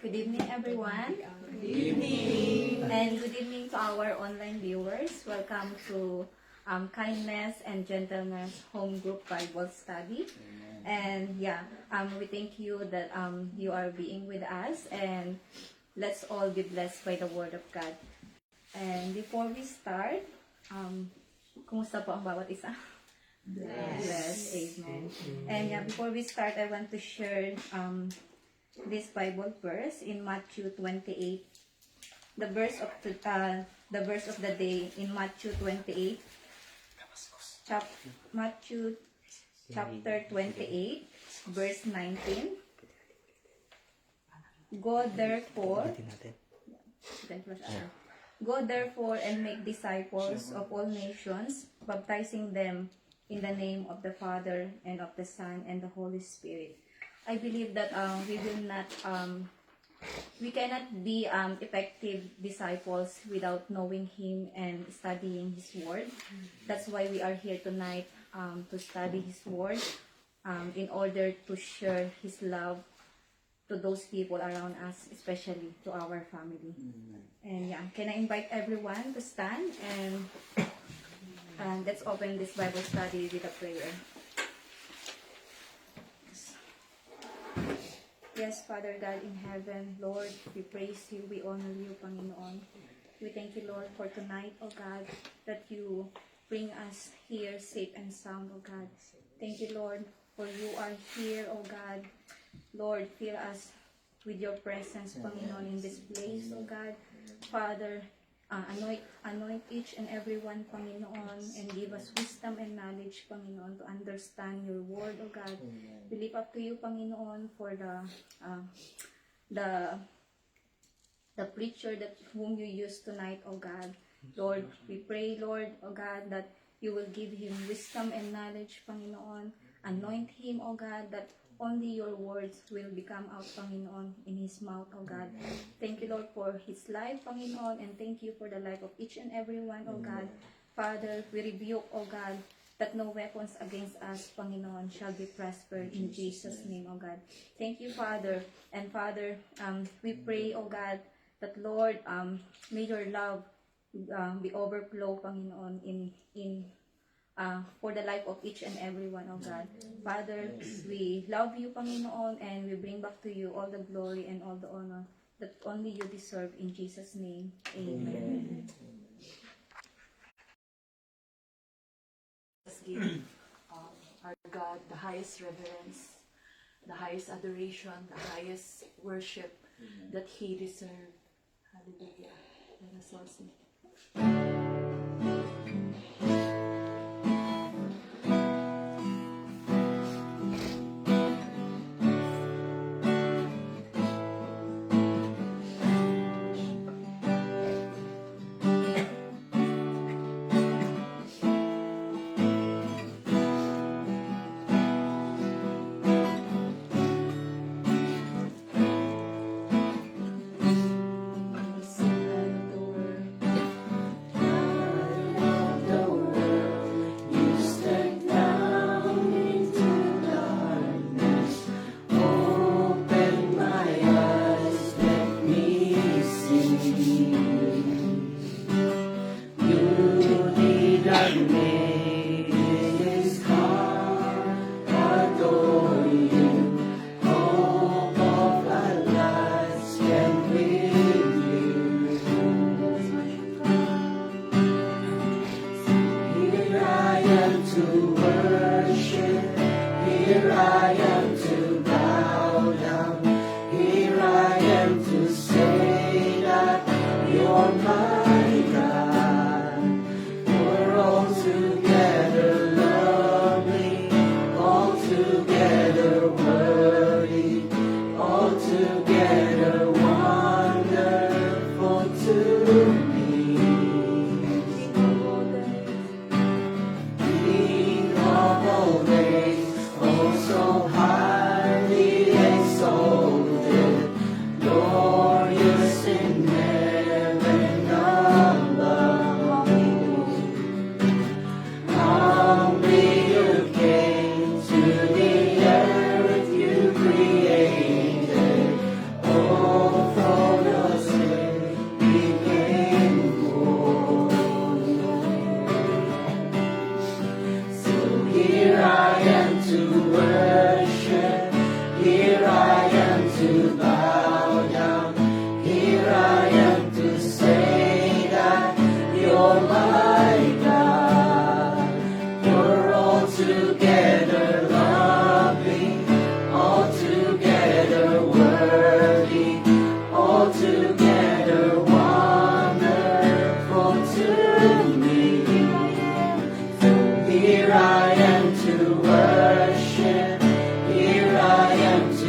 Good evening, everyone. Good evening. And good evening to our online viewers. Welcome to Kindness and Gentleness Home Group Bible Study. And we thank you that you are being with us, and let's all be blessed by the Word of God. And before we start, kumusta po ang bawat isa? Bless. Amen. And before we start, I want to share this Bible verse in Matthew 28. The verse of the day in Matthew 28. Matthew chapter 28, verse 19. Go therefore and make disciples of all nations, baptizing them in the name of the Father and of the Son and the Holy Spirit. I believe that we cannot be effective disciples without knowing Him and studying His Word. That's why we are here tonight to study His Word in order to share His love to those people around us, especially to our family. And can I invite everyone to stand and let's open this Bible study with a prayer. Yes, Father God in heaven, Lord, we praise you, we honor you, Panginoon. We thank you, Lord, for tonight, O God, that you bring us here safe and sound, O God. Thank you, Lord, for you are here, O God. Lord, fill us with your presence, Panginoon, in this place, O God. Father, anoint each and every one, Panginoon, and give us wisdom and knowledge, Panginoon, to understand your word, O God. We lift up to you, Panginoon, for the preacher whom you use tonight, O God. Lord, we pray, Lord, O God, that you will give him wisdom and knowledge, Panginoon. Anoint him, O God, that only your words will become out, Panginoon, in his mouth, O God. Thank you, Lord, for his life, Panginoon, and thank you for the life of each and every one, O God. Father, we rebuke, O God, that no weapons against us, Panginoon, shall be prospered in Jesus' name, O God. Thank you, Father. And Father, we pray, O God, that Lord, may your love be overflow, Panginoon, for the life of each and every one, O God. Father, we love you, Panginoon, and we bring back to you all the glory and all the honor that only you deserve. In Jesus' name, amen. Let's give our God the highest reverence, the highest adoration, the highest worship that He deserves. Hallelujah. Let us all sing.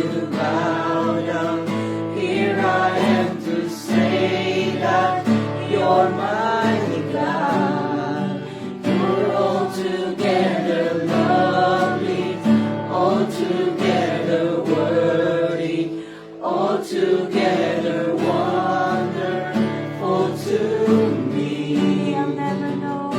to bow down. Here I am to say that you're my God. You're altogether lovely, altogether worthy, altogether wonderful to me. I'll never know.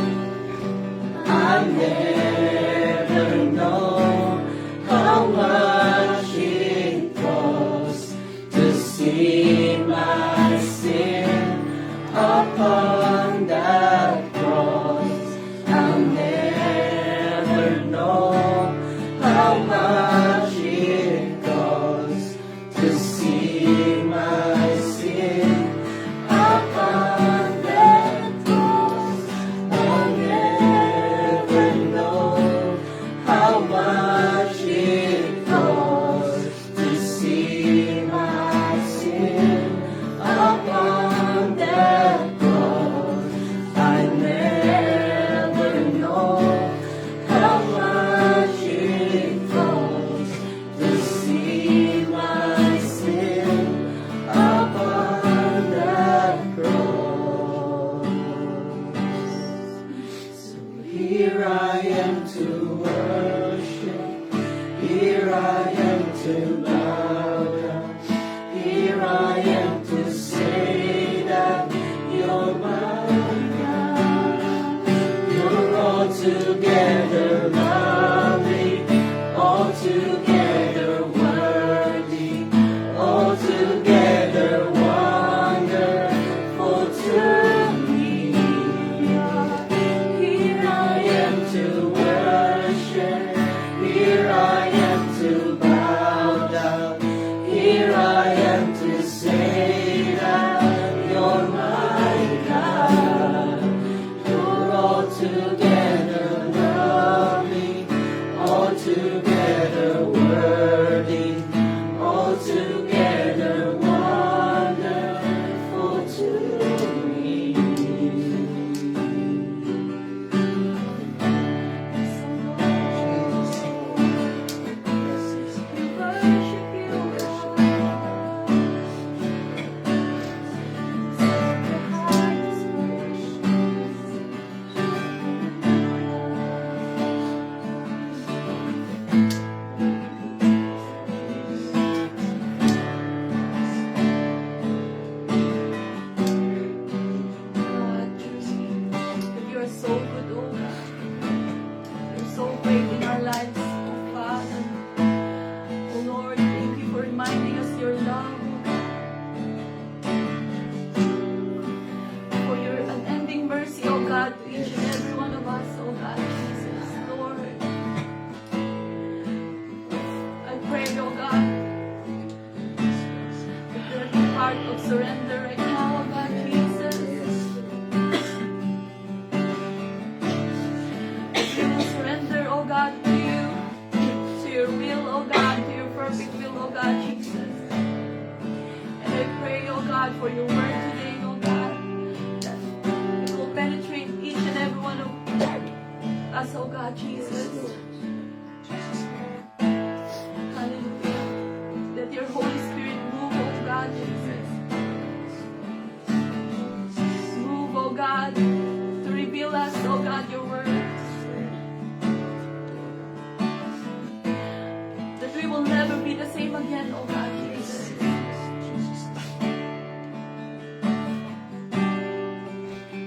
I've never known how much it costs to see my sin upon that cross. I'll never know how much it costs to see my sin upon that cross. I'll never know how much it costs to see my sin upon that cross. I never know how much it costs to see my sin upon that cross. So here I am to worship, here I am to bow down, here I am to say that you're my God. You're altogether lovely, altogether worthy, altogether wonderful to me. Here I am to worship, here I am to bow down, here I am to say that you're my God. You're altogether lovely, altogether worthy, altogether wonderful to me. You are so good, oh God. You're so great in our lives, oh Father. Oh Lord, thank you for reminding us your love, oh God. For your unending mercy, oh God, to each and every one of us, oh God, Jesus, Lord. I pray, oh God, that there be a heart of surrender right now, oh God, Jesus. We will surrender, oh God, to you, to your will, oh God, to your perfect will, oh God, Jesus. And I pray, oh God, for your word today, oh God, that it will penetrate each and every one of us, oh God, Jesus. Hallelujah. Let your Holy Spirit move, oh God, Jesus. Move, oh God, to reveal us, oh God, your word. That we will never be the same again, oh God, Jesus.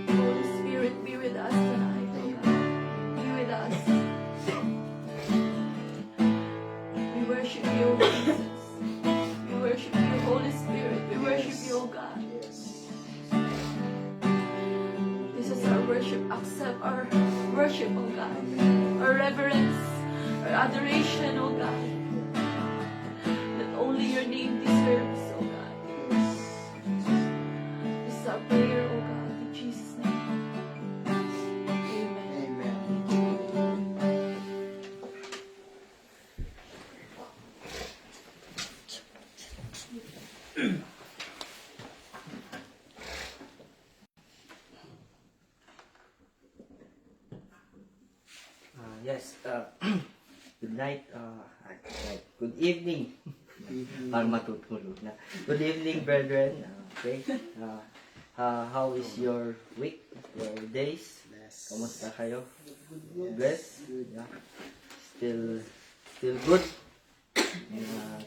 Holy Spirit, be with us tonight, oh God. Be with us. We worship you, oh Jesus. We worship you, Holy Spirit. We worship you, oh God. This is our worship. Accept our worship, oh God. Our reverence, our adoration, oh God. That only your name deserves, oh God. This is our prayer, oh God, in Jesus' name. Amen. Yes, good night, good evening Para matutulog na. Good evening, brethren. Okay. How is your week, your days? Kamusta kayo? Blessed? Yeah. Still good?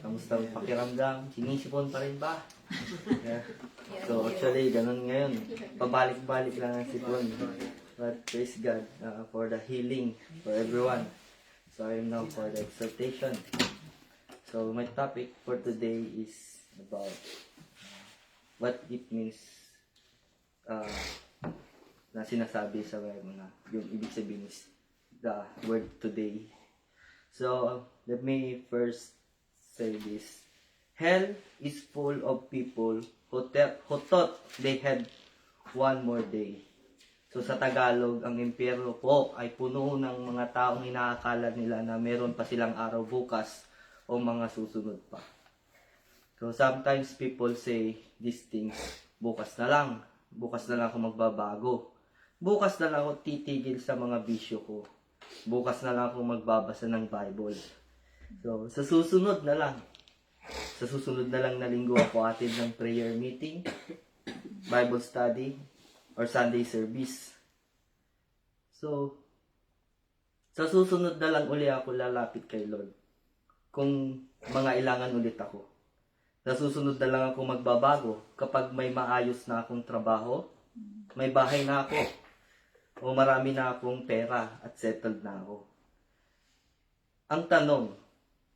Kamusta ang pakiramdam? Sinisipon pa rin ba? Yeah. So actually, ganun ngayon. Pabalik-balik lang ang sipon. But praise God for the healing for everyone. So I am now for the exhortation. So my topic for today is about what it means na sinasabi sa Bible na yung ibig sabihin is the word today. So let me first say this. Hell is full of people who thought they had one more day. So sa Tagalog, ang impyerno po ay puno ng mga taong inaakala nila na meron pa silang araw bukas o mga susunod pa. So sometimes people say these things, bukas na lang ako magbabago. Bukas na lang ako titigil sa mga bisyo ko. Bukas na lang ako magbabasa ng Bible. So sa susunod na lang na linggo ako atid ng prayer meeting, Bible study, or Sunday service. So, sa susunod na lang uli ako lalapit kay Lord. Kung mga ilangan ulit ako. Sa susunod na lang ako magbabago kapag may maayos na akong trabaho, may bahay na ako, o marami na akong pera at settled na ako. Ang tanong,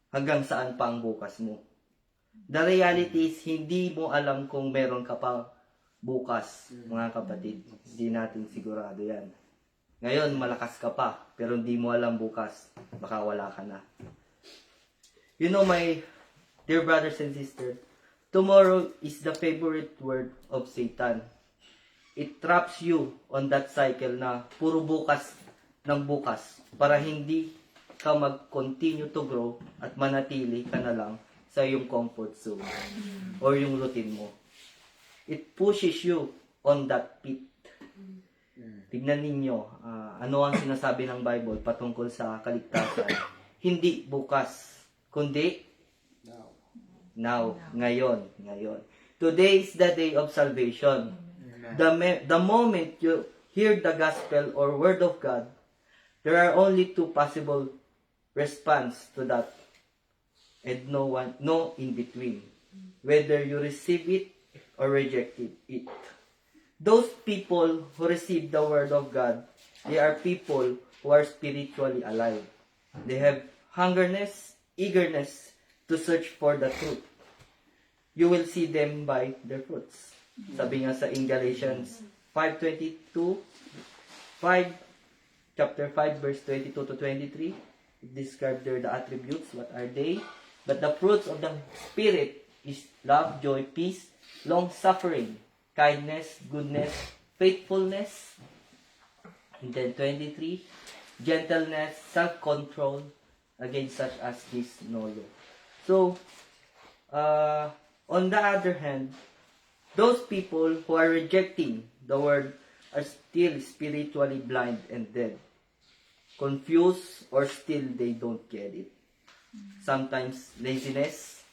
hanggang saan pa ang bukas mo? The reality is, hindi mo alam kung meron ka pa bukas, mga kapatid. Hindi natin sigurado yan. Ngayon, malakas ka pa, pero hindi mo alam bukas, baka wala ka na. You know, my dear brothers and sisters, tomorrow is the favorite word of Satan. It traps you on that cycle na puro bukas ng bukas para hindi ka mag-continue to grow at manatili ka na lang sa iyong comfort zone or yung routine mo. It pushes you on that pit. Tignan ninyo, ano ang sinasabi ng Bible patungkol sa kaligtasan. Hindi bukas, kundi now. Ngayon. Today is the day of salvation. The moment you hear the gospel or word of God, there are only two possible response to that, and no in between. Whether you receive it or reject it. Those people who receive the word of God, they are people who are spiritually alive. They have eagerness to search for the truth. You will see them by their fruits. Sabi nga sa Galatians 5:22, chapter 5, verse 22 to 23, it describes there the attributes. What are they? But the fruits of the Spirit is love, joy, peace, long-suffering, kindness, goodness, faithfulness. And then 23, gentleness, self-control, against such as this no law. So, on the other hand, those people who are rejecting the word are still spiritually blind and dead, confused, or still they don't get it. Sometimes laziness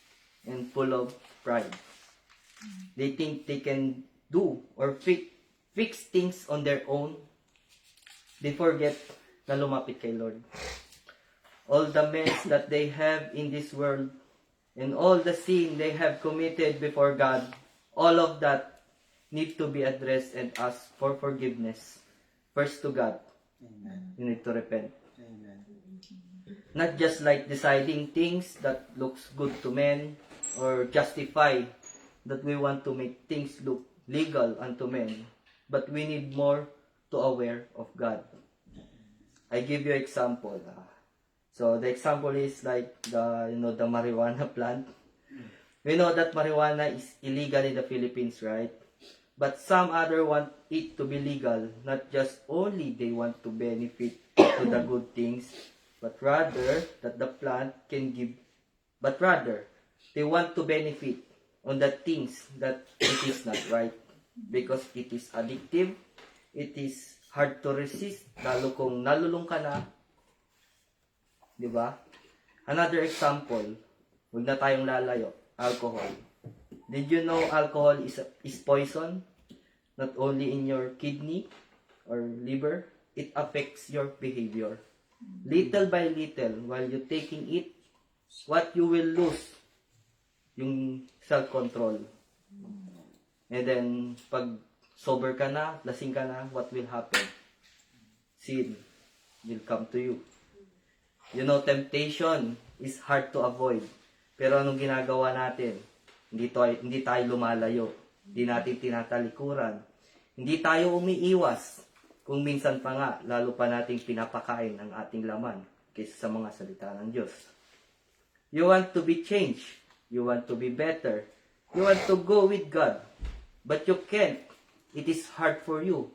and full of pride. They think they can do or fix things on their own. They forget na lumapit kay Lord. All the mess that they have in this world and all the sin they have committed before God, all of that need to be addressed and asked for forgiveness. First to God. Amen. You need to repent. Amen. Not just like deciding things that looks good to men or justify that we want to make things look legal unto men, but we need more to aware of God. I give you example. So the example is like the marijuana plant. We know that marijuana is illegal in the Philippines, right? But some other want it to be legal, not just only they want to benefit to the good things, but rather that the plant can give, but rather they want to benefit on the things that it is not right, because it is addictive, it is hard to resist, lalo kung nalulung ka na, di ba? Another example, Huwag na tayong lalayo. Alcohol. Did you know alcohol is poison? Not only in your kidney or liver, it affects your behavior. Little by little, while you're taking it, what you will lose, yung self-control. And then, pag sober ka na, lasing ka na, what will happen? Sin will come to you. You know, temptation is hard to avoid. Pero anong ginagawa natin? Hindi tayo lumalayo. Hindi natin tinatalikuran. Hindi tayo umiiwas. Kung minsan pa nga, lalo pa nating pinapakain ang ating laman kaysa sa mga salita ng Diyos. You want to be changed. You want to be better. You want to go with God. But you can't. It is hard for you.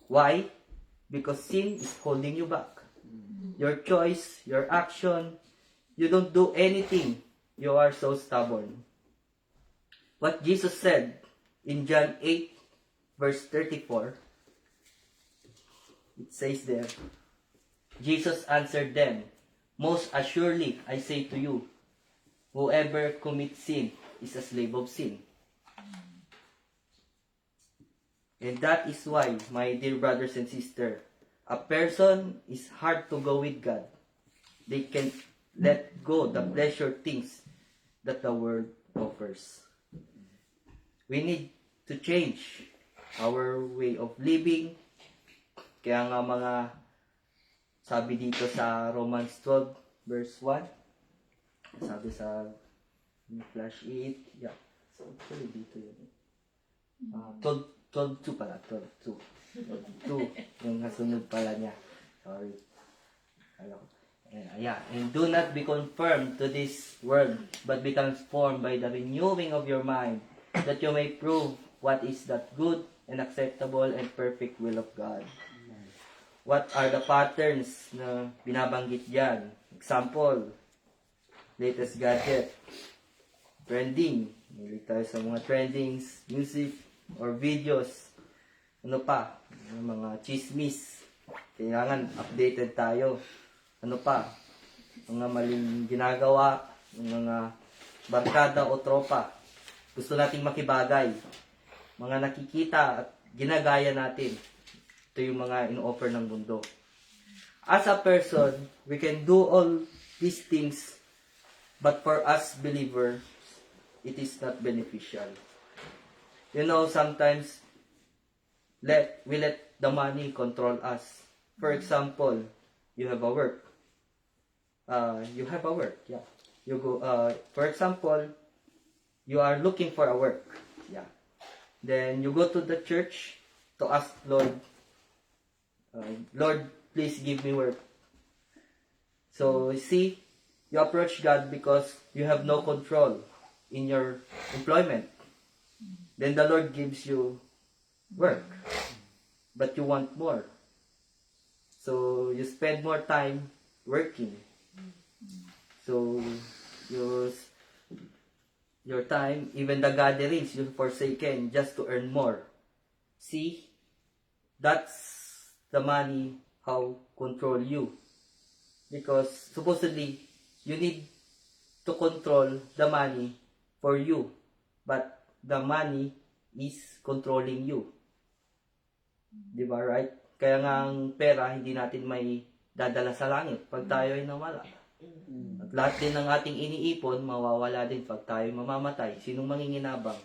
Why? Because sin is holding you back. Your choice, your action, you don't do anything. You are so stubborn. What Jesus said in John 8, verse 34, it says there, Jesus answered them, most assuredly I say to you, whoever commits sin is a slave of sin. And that is why, my dear brothers and sisters, a person is hard to go with God. They can let go the pleasure things that the world offers. We need to change our way of living. Kaya nga mga sabi dito sa Romans 12 verse 1, sabi sa flash it, yeah. So actually dito yun. 12:2 pala, 12:2. 12:2 yung nasunod pala niya. Sorry. Hello. Yeah, and do not be conformed to this world, but be transformed by the renewing of your mind, that you may prove what is that good and acceptable and perfect will of God. What are the patterns na binabanggit diyan? Example, latest gadget, trending. Mahilig tayo sa mga trendings, music, or videos. Ano pa? Mga chismis. Kailangan updated tayo. Ano pa? Mga maling ginagawa ng mga barkada o tropa. Gusto nating makibagay. Mga nakikita at ginagaya natin. Ito yung mga in-offer ng mundo. As a person, we can do all these things, but for us believers, it is not beneficial. You know, sometimes we let the money control us. For example, you have a work. Yeah. You go. For example, you are looking for a work. Yeah. Then you go to the church to ask Lord. Lord, please give me work. So you see, you approach God because you have no control in your employment. Then the Lord gives you work, but you want more. So you spend more time working. So your time, even the gatherings, you forsaken just to earn more. See, that's the money how control you. Because supposedly, you need to control the money for you. But the money is controlling you. Diba, right? Kaya nga ang pera, hindi natin may dadala sa langit pag tayo ay nawala. At lahat din ng ating iniipon, mawawala din pag tayo mamamatay. Sinong manginginabang?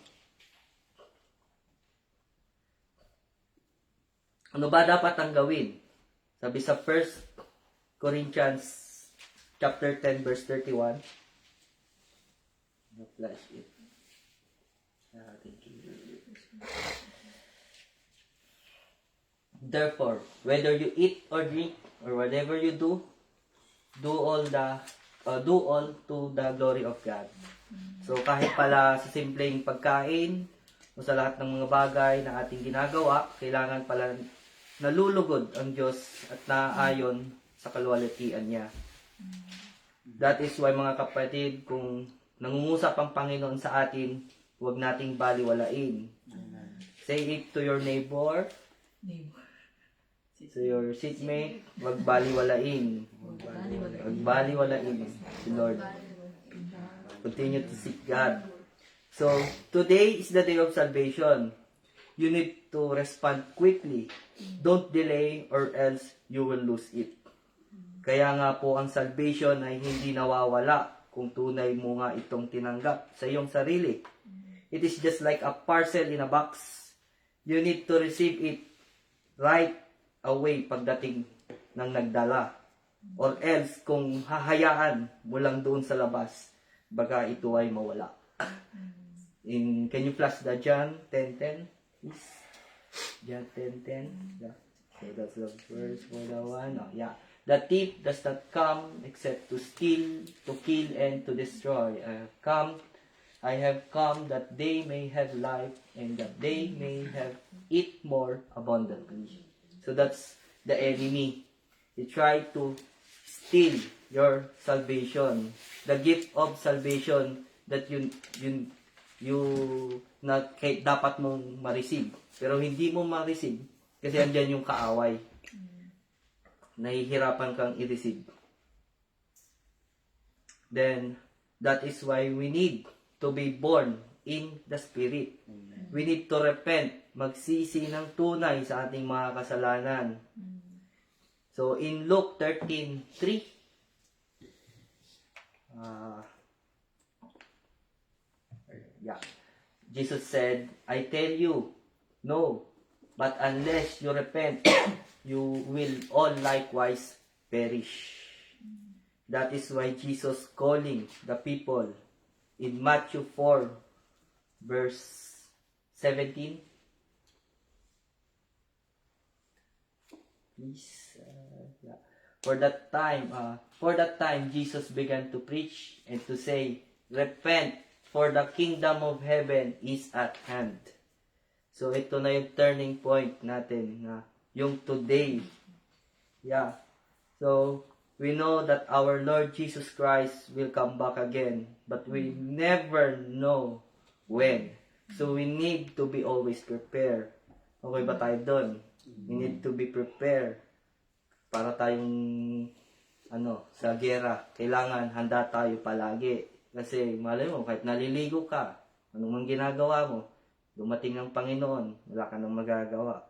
Ano ba dapat ang gawin? Sabi sa 1 Corinthians chapter 10 verse 31. Flash it. Therefore, whether you eat or drink or whatever you do all to the glory of God. So kahit pala sa simpleng pagkain o sa lahat ng mga bagay na ating ginagawa, kailangan pala nalulugod ang Diyos at naayon sa kaluwalhatian niya. That is why mga kapatid, kung nangungusap ang Panginoon sa atin, huwag nating baliwalain. Say it to your neighbor, to your seatmate, huwag baliwalain. Huwag baliwalain si Lord. Continue to seek God. So, today is the day of salvation. You need to respond quickly. Don't delay or else you will lose it. Kaya nga po ang salvation ay hindi nawawala kung tunay mo nga itong tinanggap sa iyong sarili. It is just like a parcel in a box. You need to receive it right away pagdating ng nagdala. Or else, kung hahayaan mo lang doon sa labas, baka ito ay mawala. Can you flash the John 10:10? Please. John 10:10. Yeah. So that's the verse for the one. Oh, yeah. The thief does not come except to steal, to kill, and to destroy. I have come that they may have life and that they may have it more abundantly. So that's the enemy. He tried to steal your salvation, the gift of salvation that you dapat mong ma-receive. Pero hindi mo ma-receive kasi andyan yung kaaway. Nahihirapan kang i-receive. Then, that is why we need to be born in the Spirit. We need to repent, magsisi ng tunay sa ating mga kasalanan. So, in Luke 13:3, Jesus said, I tell you, no, but unless you repent, you will all likewise perish. That is why Jesus calling the people in Matthew 4, verse 17. Please, For that time, Jesus began to preach and to say, repent, for the kingdom of heaven is at hand. So, ito na yung turning point natin, na yung today. Yeah. So, we know that our Lord Jesus Christ will come back again, but we never know when. So, we need to be always prepared. Okay ba tayo doon? We need to be prepared. Para tayong, sa gera, kailangan handa tayo palagi. Kasi, malay mo, kahit naliligo ka, anong ginagawa mo, dumating ng Panginoon, wala ka nang magagawa.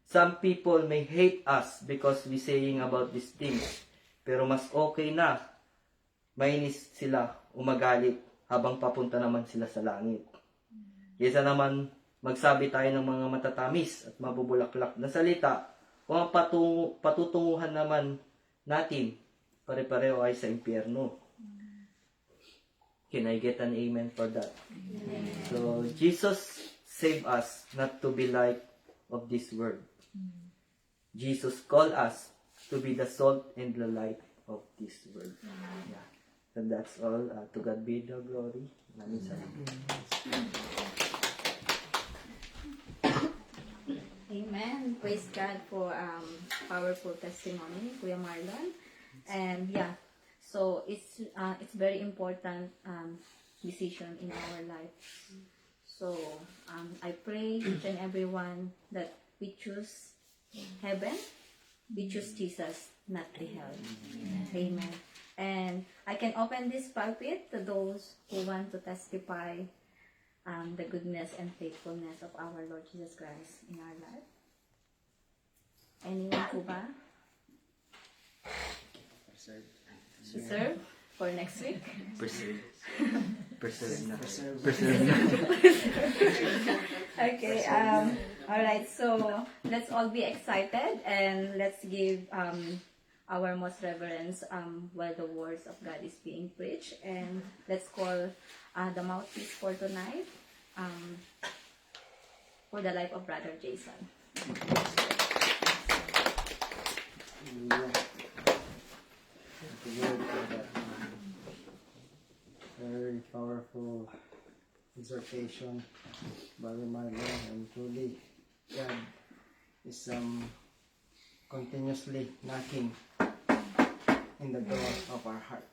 Some people may hate us because we saying about these things. Pero mas okay na, mainis sila, umagalit, habang papunta naman sila sa langit. Kaysa naman, magsabi tayo ng mga matatamis at mabubulaklak na salita, kung ang patutunguhan naman natin, pare-pareho ay sa impyerno. Can I get an amen for that? Amen. So, Jesus saved us not to be like of this world. Jesus called us to be the salt and the light of this world. Yeah. And that's all. To God be the glory. Maraming salamat. Amen. Praise God for powerful testimony, Kuya Marlon. And yeah, so it's very important decision in our life. So I pray each and everyone that we choose heaven, we choose Jesus, not the hell. Amen. And I can open this pulpit to those who want to testify the goodness and faithfulness of our Lord Jesus Christ in our life. Anyone po ba? To serve for next week? Okay, alright, so let's all be excited and let's give our most reverence while the words of God is being preached, and let's call the mouthpiece for tonight for the life of Brother Jason. Very powerful exhortation, Brother Marlon, and truly God is continuously knocking in the door of our heart.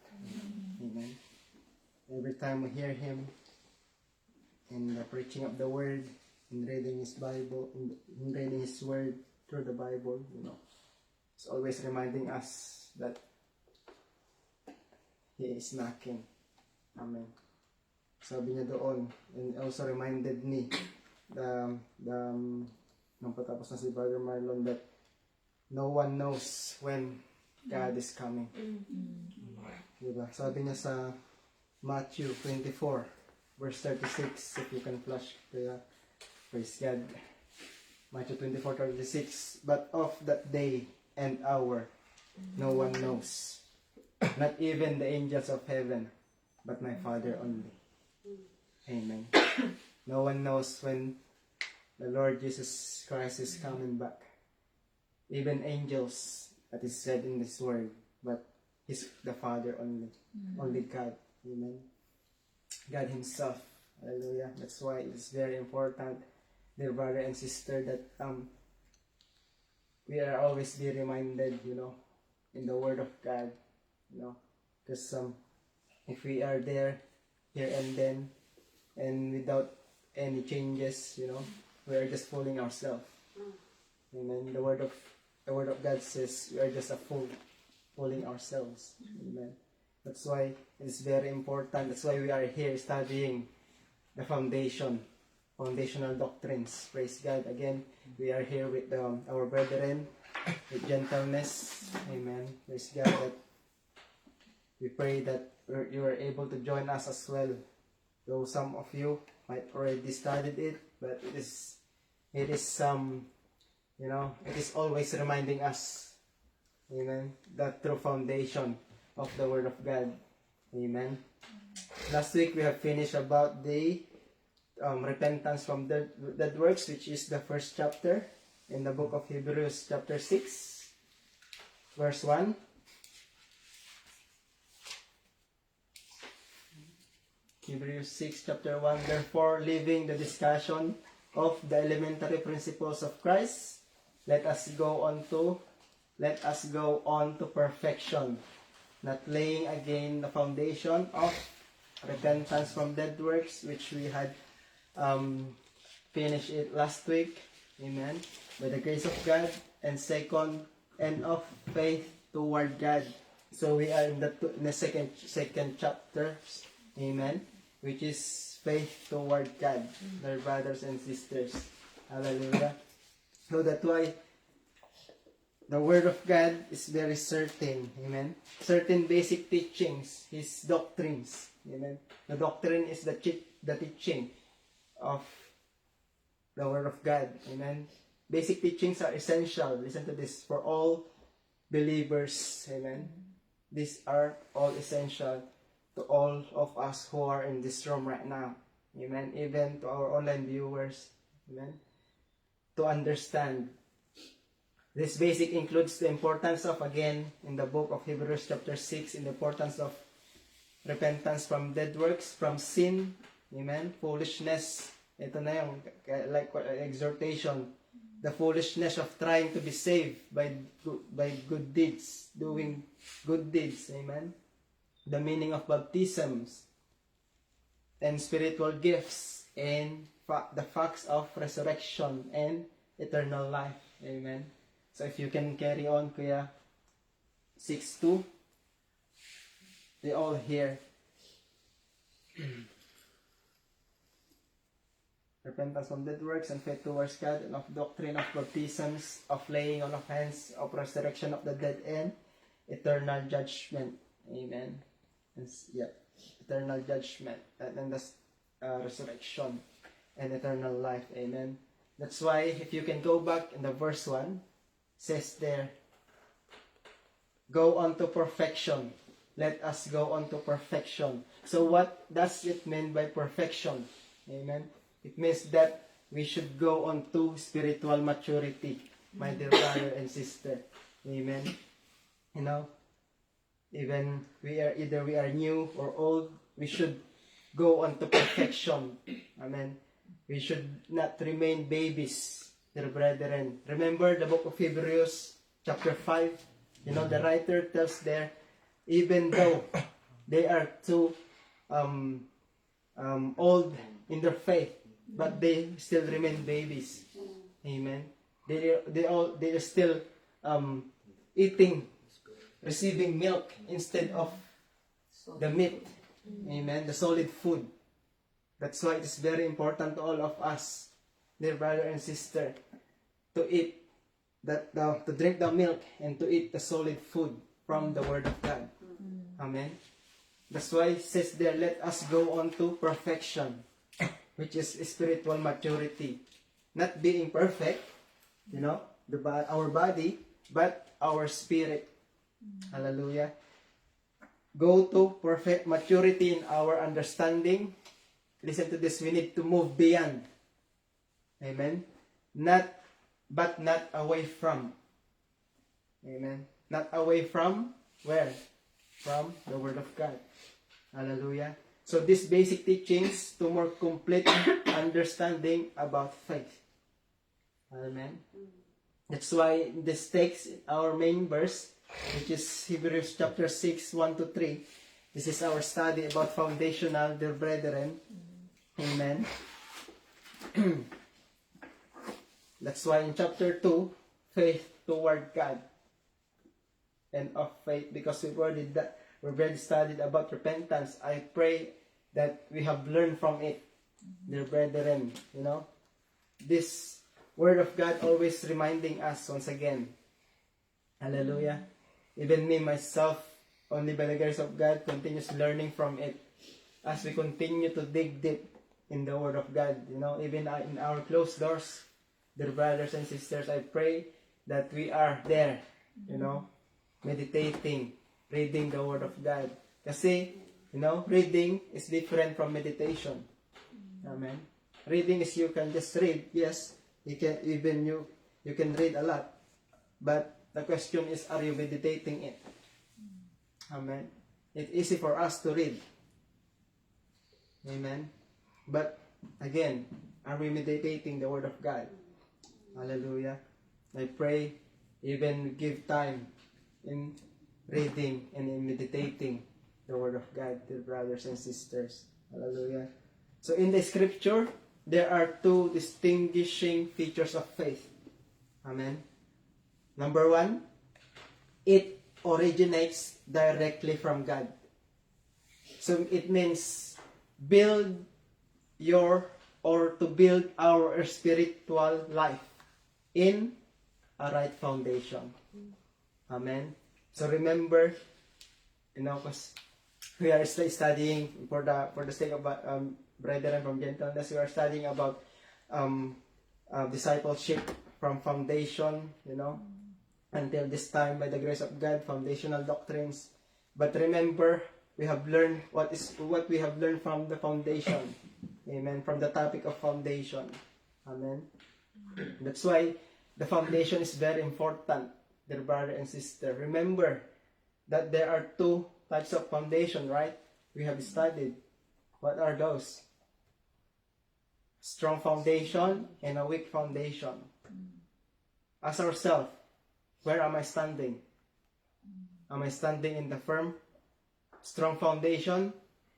Amen. Every time we hear Him in the preaching of the Word, in reading His Bible, in reading His Word through the Bible, it's always reminding us that He is knocking. Amen. Sabi niya doon, and also reminded me, nung patapos na si Brother Marlon, that no one knows when God is coming. Diba? Sabi niya sa Matthew 24, verse 36, if you can flash, kaya, praise God. Matthew 24:36, but of that day and hour, no one knows, not even the angels of heaven, but my Father only. Amen. No one knows when the Lord Jesus Christ is coming back. Even angels, that is said in this word, but He's the Father only. Only God. Amen. God Himself. Hallelujah. That's why it's very important, dear brother and sister, that we are always be reminded, in the Word of God, because if we are there, here and then, and without any changes, we are just fooling ourselves. Amen. The word of God says we are just a fool, fooling ourselves. Amen. That's why it's very important. That's why we are here studying the foundational doctrines. Praise God. Again, we are here with our brethren, with gentleness. Amen. Praise God. That we pray that you are able to join us as well. Though some of you might already studied it, but it is it is always reminding us, amen, the true foundation of the Word of God. Amen. Last week we have finished about the repentance from dead works, which is the first chapter in the book of Hebrews, chapter 6, verse 1. Hebrews 6, chapter 1. Therefore, leaving the discussion of the elementary principles of Christ, let us go on to perfection, not laying again the foundation of repentance from dead works, which we had finished it last week. Amen. By the grace of God, and second, and of faith toward God. So we are in the second chapter. Amen. Which is faith toward God, dear brothers and sisters. Hallelujah. So that's why the Word of God is very certain. Amen. Certain basic teachings, His doctrines. Amen. The doctrine is the teaching of the Word of God. Amen. Basic teachings are essential. Listen to this. For all believers. Amen. These are all essential to all of us who are in this room right now. Amen. Even to our online viewers. Amen. To understand. This basic includes the importance of, again, in the book of Hebrews chapter 6, in the importance of repentance from dead works, from sin. Amen. Foolishness. Ito na yung exhortation. The foolishness of trying to be saved by good deeds. Doing good deeds. Amen. The meaning of baptisms and spiritual gifts and the facts of resurrection and eternal life. Amen. So if you can carry on, Kuya, 6:2, they all here. Repentance from dead works and faith towards God, and of doctrine of baptisms, of laying on of hands, of resurrection of the dead, and eternal judgment. Amen. Eternal judgment, and then the resurrection and eternal life. Amen. That's why if you can go back in the verse 1, says there, go on to perfection. Let us go on to perfection. So what does it mean by perfection? Amen. It means that we should go on to spiritual maturity, my dear brother and sister. Amen. Even we are new or old, we should go on to perfection. Amen. We should not remain babies, dear brethren. Remember the book of Hebrews, chapter 5. The writer tells there, even though they are too old in their faith, but they still remain babies. Amen. They are still receiving milk instead of the meat. Amen. The solid food. That's why it is very important to all of us, dear brother and sister, to eat to drink the milk and to eat the solid food from the Word of God. Amen. That's why it says there, let us go on to perfection, which is spiritual maturity. Not being perfect, our body, but our spirit. Hallelujah. Go to perfect maturity in our understanding. Listen to this, we need to move beyond. Amen. But not away from. Amen. Not away from where? From the Word of God. Hallelujah. So these basic teachings to more complete understanding about faith. Amen. That's why this takes our main verse, which is Hebrews chapter 6, 1 to 3. This is our study about foundational, dear brethren. Amen. That's why in chapter 2, faith toward God. And of faith, because we've already studied about repentance. I pray that we have learned from it, dear brethren. This Word of God always reminding us once again. Hallelujah. Even me, myself, only by the grace of God, continues learning from it. As we continue to dig deep in the Word of God, even in our closed doors, dear brothers and sisters, I pray that we are there, meditating, reading the Word of God. Kasi, reading is different from meditation. Amen. Reading is you can just read. Yes, you can read a lot. But the question is, are you meditating it? Amen. It's easy for us to read. Amen. But again, are we meditating the Word of God? Hallelujah. I pray even give time in reading and in meditating the Word of God, dear brothers and sisters. Hallelujah. So in the scripture, there are two distinguishing features of faith. Amen. Number one, it originates directly from God. So it means build our spiritual life in a right foundation. Amen. So remember, because we are still studying for the sake of brethren from gentleness, we are studying about discipleship from foundation, until this time by the grace of God, foundational doctrines. But remember, we have learned what we have learned from the foundation. Amen. From the topic of foundation. Amen. That's why the foundation is very important, dear brother and sister. Remember that there are two types of foundation, right? We have studied. What are those? Strong foundation and a weak foundation. Ask ourselves, where am I standing? Am I standing in the firm, strong foundation,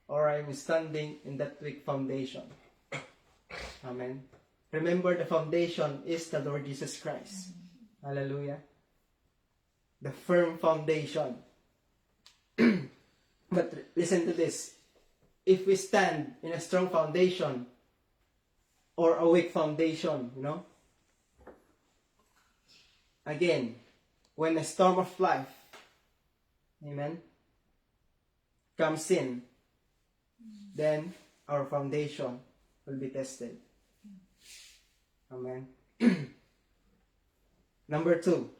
or am I standing in that weak foundation? Amen. Remember, the foundation is the Lord Jesus Christ. Hallelujah. The firm foundation. But listen to this. If we stand in a strong foundation or a weak foundation, again, when a storm of life, amen, comes in, then our foundation will be tested. Amen. Number two,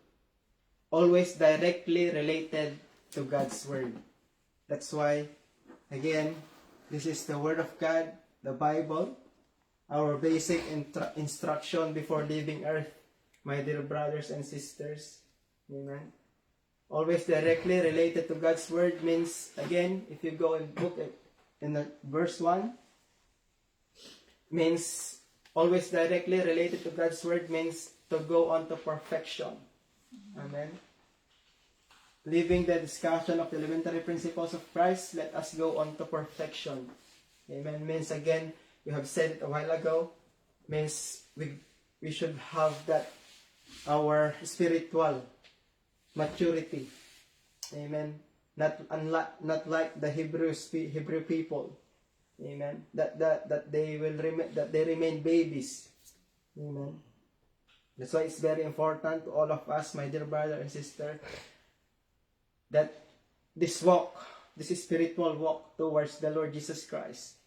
always directly related to God's Word. That's why, again, this is the Word of God, the Bible, our basic instruction before leaving earth, my dear brothers and sisters. Amen. Always directly related to God's Word means, again, if you go and look at in the verse 1, means always directly related to God's Word means to go on to perfection. Amen. Leaving the discussion of the elementary principles of Christ, let us go on to perfection. Amen. Means, again, we have said it a while ago, means we should have that, our spiritual maturity. Amen. not like the Hebrew people. Amen. That they remain babies. Amen. That's why it's very important to all of us, my dear brother and sister, that this spiritual walk towards the Lord Jesus Christ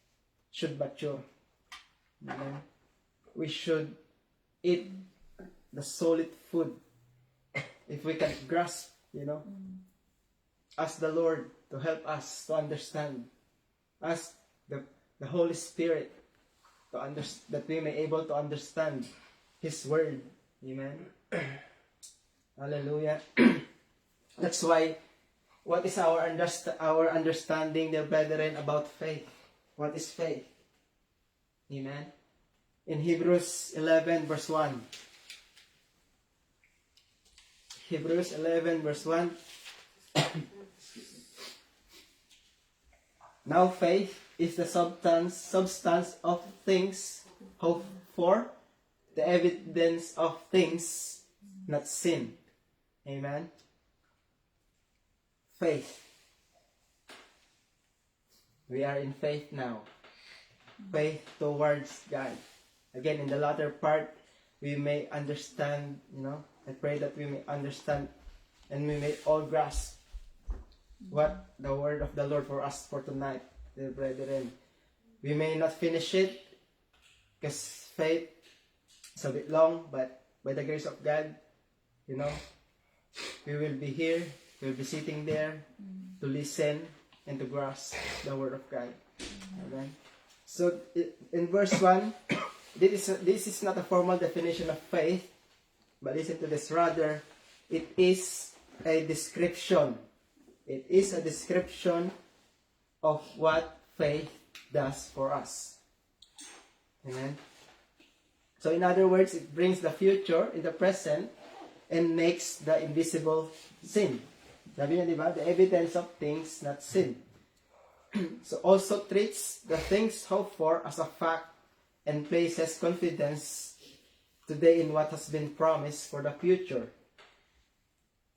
should mature. Amen. We should eat the solid food. If we can grasp, ask the Lord to help us to understand. Ask the Holy Spirit that we may able to understand His Word. Amen. Hallelujah. That's why, what is our understanding, dear brethren, about faith? What is faith? Amen. In Hebrews 11 verse 1. Hebrews 11 verse 1. Now faith is the substance of things hoped for, the evidence of things not seen. Amen. Faith. We are in faith now. Faith towards God. Again, in the latter part, we may understand, I pray that we may understand and we may all grasp what the word of the Lord for us for tonight, dear brethren. We may not finish it because faith is a bit long, but by the grace of God, we will be here, we'll be sitting there to listen and to grasp the word of God. Amen. So in verse 1, this is not a formal definition of faith, but listen to this. Rather, it is a description. It is a description of what faith does for us. Amen. So in other words, it brings the future in the present and makes the invisible seen. Sabi niya, diba? The evidence of things not seen. So also treats the things hoped for as a fact and places confidence today in what has been promised for the future.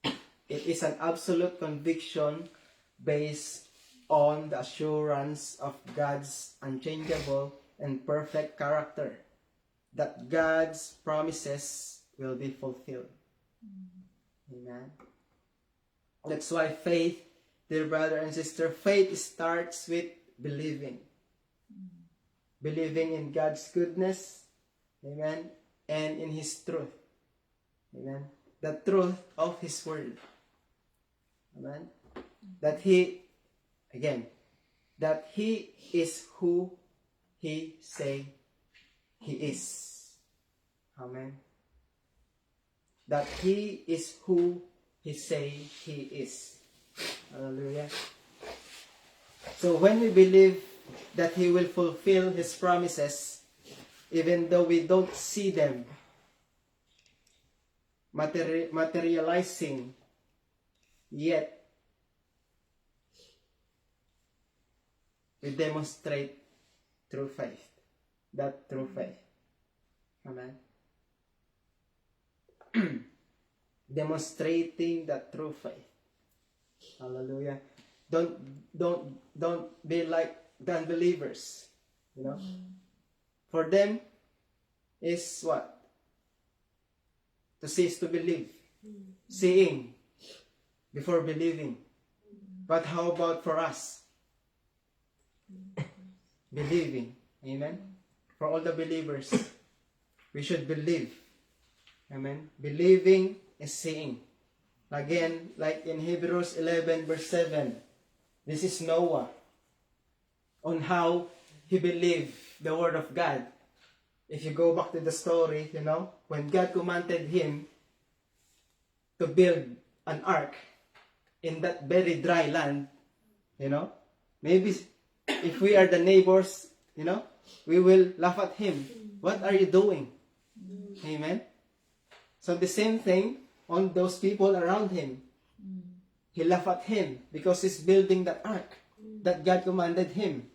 It is an absolute conviction based on the assurance of God's unchangeable and perfect character, that God's promises will be fulfilled. Amen. That's why faith, dear brother and sister, faith starts with believing. Believing in God's goodness, amen, and in His truth. Amen. The truth of His word. Amen. That He is who He say He is. Amen. That He is who He say He is. Hallelujah. So when we believe that He will fulfill His promises, even though we don't see them materializing yet, we demonstrate through faith. That through faith. Amen. Demonstrating that through faith. Hallelujah. Don't be like the unbelievers. For them is what? To cease to believe. Seeing before believing. But how about for us? Believing. Amen. For all the believers, we should believe. Amen. Believing is seeing. Again, like in Hebrews 11 verse 7, this is Noah on how he believed the word of God. If you go back to the story, when God commanded him to build an ark in that very dry land, maybe if we are the neighbors, we will laugh at him. What are you doing? Amen. So the same thing on those people around him. He laughed at him because he's building that ark that God commanded him.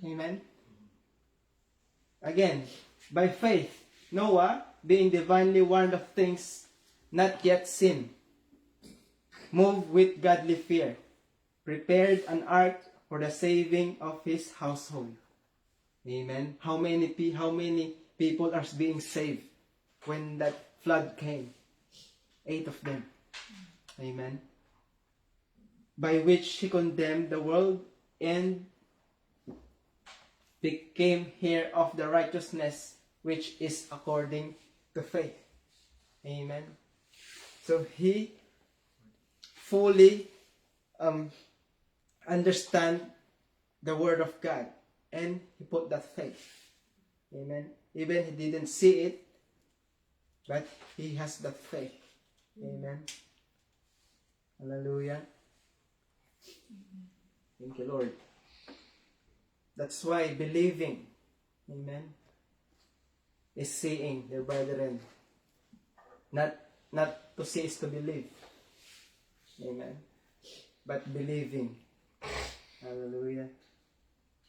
Amen. Again, by faith, Noah, being divinely warned of things not yet seen, moved with godly fear. prepared an ark for the saving of his household. Amen. How many people are being saved when that flood came? 8 of them. Amen. By which he condemned the world and became heir of the righteousness which is according to faith. Amen. So he fully understand the word of God, and he put that faith. Amen. Even he didn't see it, but he has that faith. Amen. Hallelujah. Thank you, Lord. That's why believing, amen, is seeing, dear brethren. Not to see is to believe. Amen. But believing. Hallelujah.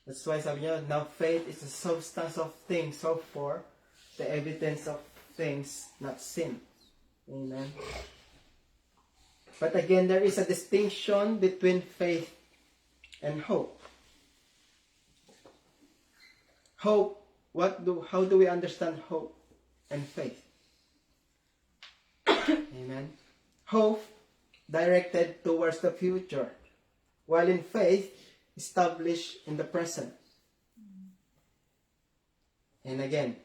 That's why sabi niya, now faith is the substance of things hoped for, the evidence of things not seen. Amen. But again, there is a distinction between faith and hope. Hope, how do we understand hope and faith? Amen. Hope directed towards the future, while in faith established in the present. And again,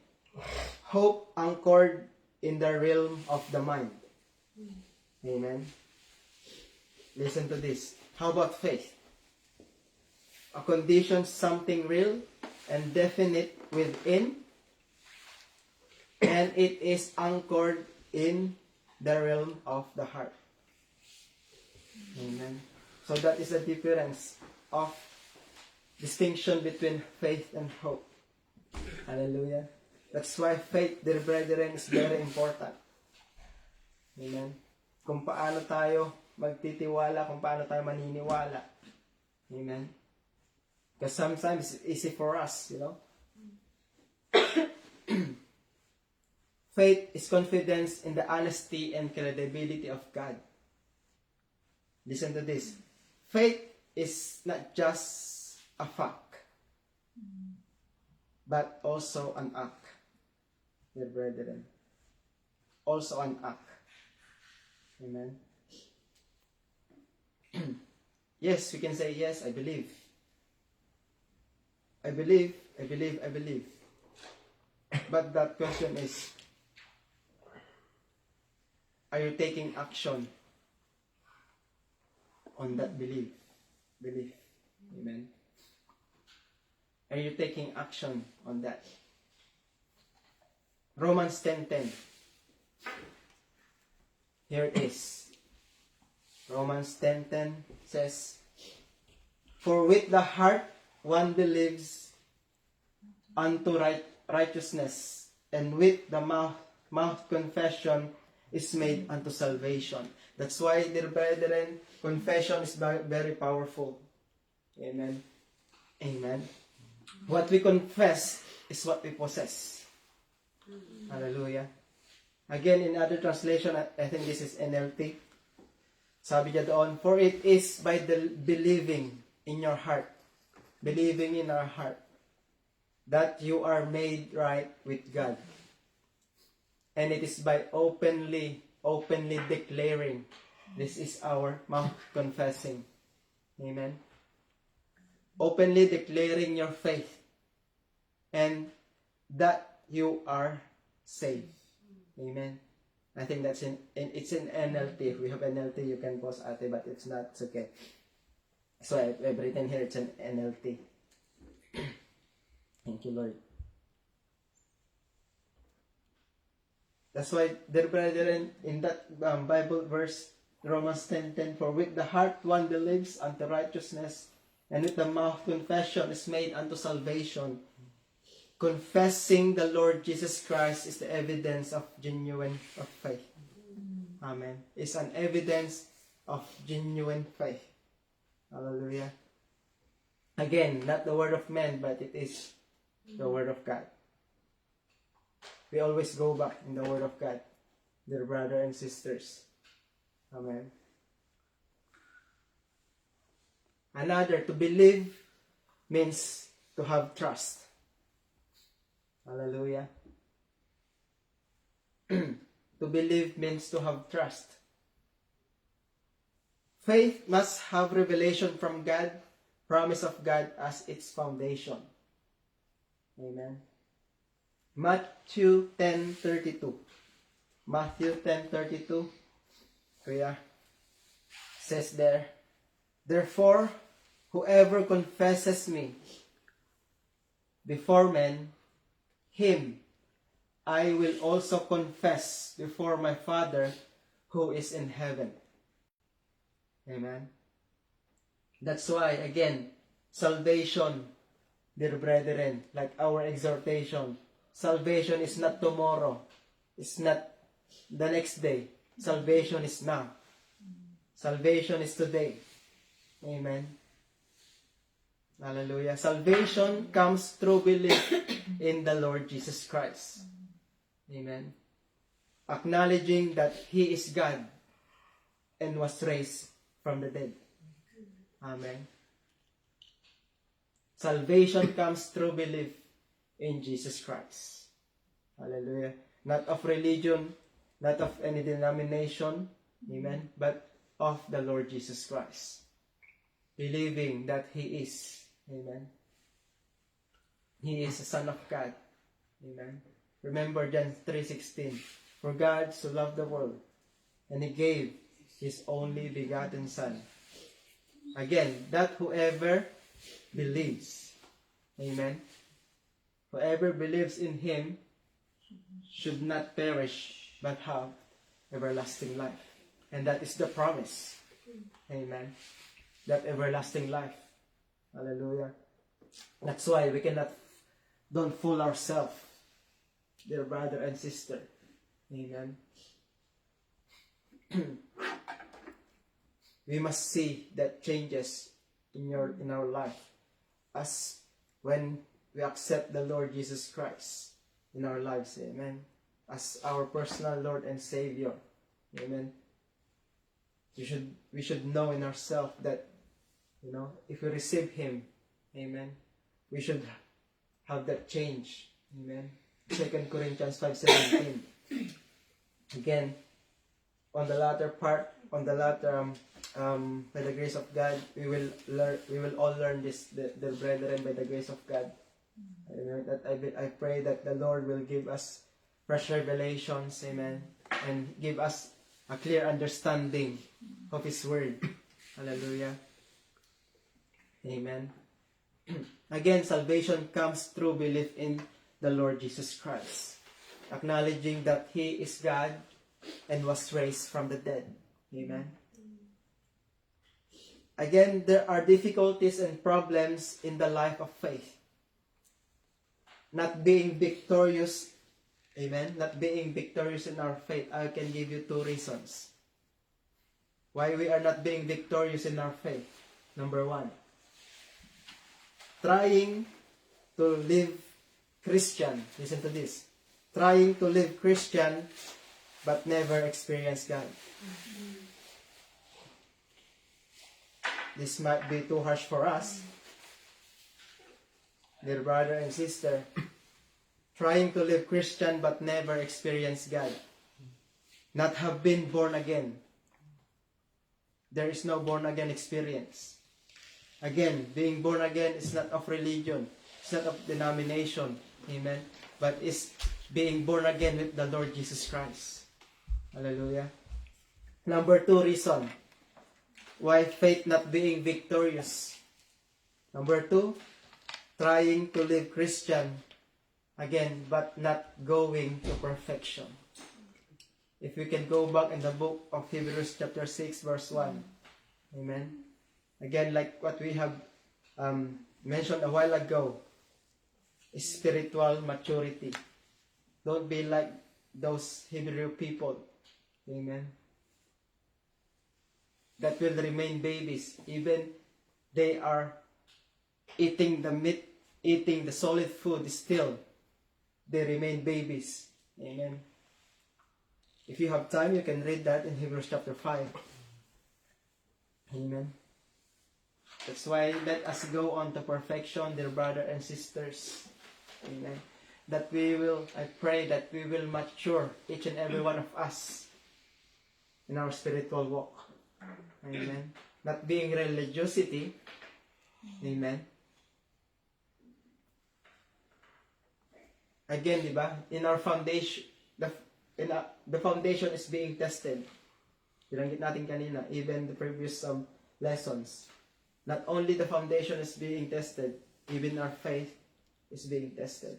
hope anchored in the realm of the mind. Amen. Listen to this. How about faith? A condition, something real and definite within, and it is anchored in the realm of the heart. Amen. So that is the difference of distinction between faith and hope. Hallelujah. That's why faith, dear brethren, is very important. Amen. Kung paano tayo magtitiwala, kung paano tayo maniniwala. Amen. Because sometimes it's easy for us, you know. Faith is confidence in the honesty and credibility of God. Listen to this. Faith is not just a fact, but also an act. Dear brethren. Also an act. Amen. Yes, we can say, yes, I believe. I believe. But that question is, are you taking action on that belief? Amen. Are you taking action on that? Romans 10:10. Here it is. Romans 10:10 says, for with the heart one believes unto righteousness, and with the mouth confession is made unto salvation. That's why, dear brethren, confession is very powerful. Amen. Amen. What we confess is what we possess. Hallelujah. Again, in other translation, I think this is NLT. Sabi niya doon, for it is by the believing in your heart, believing in our heart, that you are made right with God. And it is by openly declaring, this is our mouth confessing. Amen. Openly declaring your faith, and that you are saved. Amen. I think that's it's in NLT. If we have NLT, you can pause ate, but it's not, it's okay. So I've written here, it's an NLT. Thank you, Lord. That's why, dear brethren, in that Bible verse, Romans 10:10, for with the heart one believes unto righteousness, and with the mouth confession is made unto salvation. Confessing the Lord Jesus Christ is the evidence of genuine faith. Amen. It's an evidence of genuine faith. Hallelujah. Again, not the word of man, but it is the word of God. We always go back in the word of God, dear brothers and sisters. Amen. Another, to believe means to have trust. Hallelujah. To believe means to have trust. Faith must have revelation from God, promise of God as its foundation. Amen. Matthew 10:32. Matthew 10:32. Kuya, says there, therefore, whoever confesses me before men, him I will also confess before my Father who is in heaven. Amen. That's why, again, salvation, dear brethren, like our exhortation, salvation is not tomorrow. It's not the next day. Salvation is now. Salvation is today. Amen. Hallelujah. Salvation comes through belief in the Lord Jesus Christ. Amen. Acknowledging that He is God and was raised from the dead. Amen. Salvation comes through belief in Jesus Christ. Hallelujah. Not of religion, not of any denomination, amen, but of the Lord Jesus Christ. Believing that He is, amen. He is the Son of God. Amen. Remember John 3:16. For God so loved the world, and He gave His only begotten Son. Again, that whoever believes, amen, whoever believes in Him should not perish, but have everlasting life. And that is the promise. Amen. That everlasting life. Hallelujah. That's why we don't fool ourselves, dear brother and sister. Amen. We must see that changes in our life as when we accept the Lord Jesus Christ in our lives. Amen. As our personal Lord and Savior. Amen. We should know in ourselves that, if we receive Him, amen, we should have that change. Amen. 2 Corinthians 5:17. Again, on the latter part, by the grace of God, we will all learn this, the brethren, by the grace of God. I pray that the Lord will give us fresh revelations, amen, and give us a clear understanding of His Word. Hallelujah. Amen. Again, salvation comes through belief in the Lord Jesus Christ, acknowledging that He is God and was raised from the dead. Amen. Again, there are difficulties and problems in the life of faith. Not being victorious, amen, not being victorious in our faith. I can give you 2 reasons why we are not being victorious in our faith. Number 1, trying to live Christian. Listen to this. Trying to live Christian but never experience God. This might be too harsh for us, dear brother and sister. Trying to live Christian but never experience God. Not have been born again. There is no born again experience. Again, being born again is not of religion. It's not of denomination. Amen. But it's being born again with the Lord Jesus Christ. Hallelujah. Number 2 reason why faith not being victorious. Number 2, trying to live Christian again, but not going to perfection. If we can go back in the book of Hebrews chapter 6 verse 1. Amen. Again, like what we have mentioned a while ago, spiritual maturity. Don't be like those Hebrew people. Amen. That will remain babies. Even they are eating the meat, eating the solid food, still they remain babies. Amen. If you have time, you can read that in Hebrews chapter 5. Amen. That's why let us go on to perfection, dear brother and sisters. Amen. That we will, I pray that we will mature, each and every one of us, in our spiritual walk. Amen. Not being religiosity. Amen. Again, di ba? In our foundation, the foundation is being tested. Binanggit natin kanina, even the previous lessons. Not only the foundation is being tested, even our faith is being tested.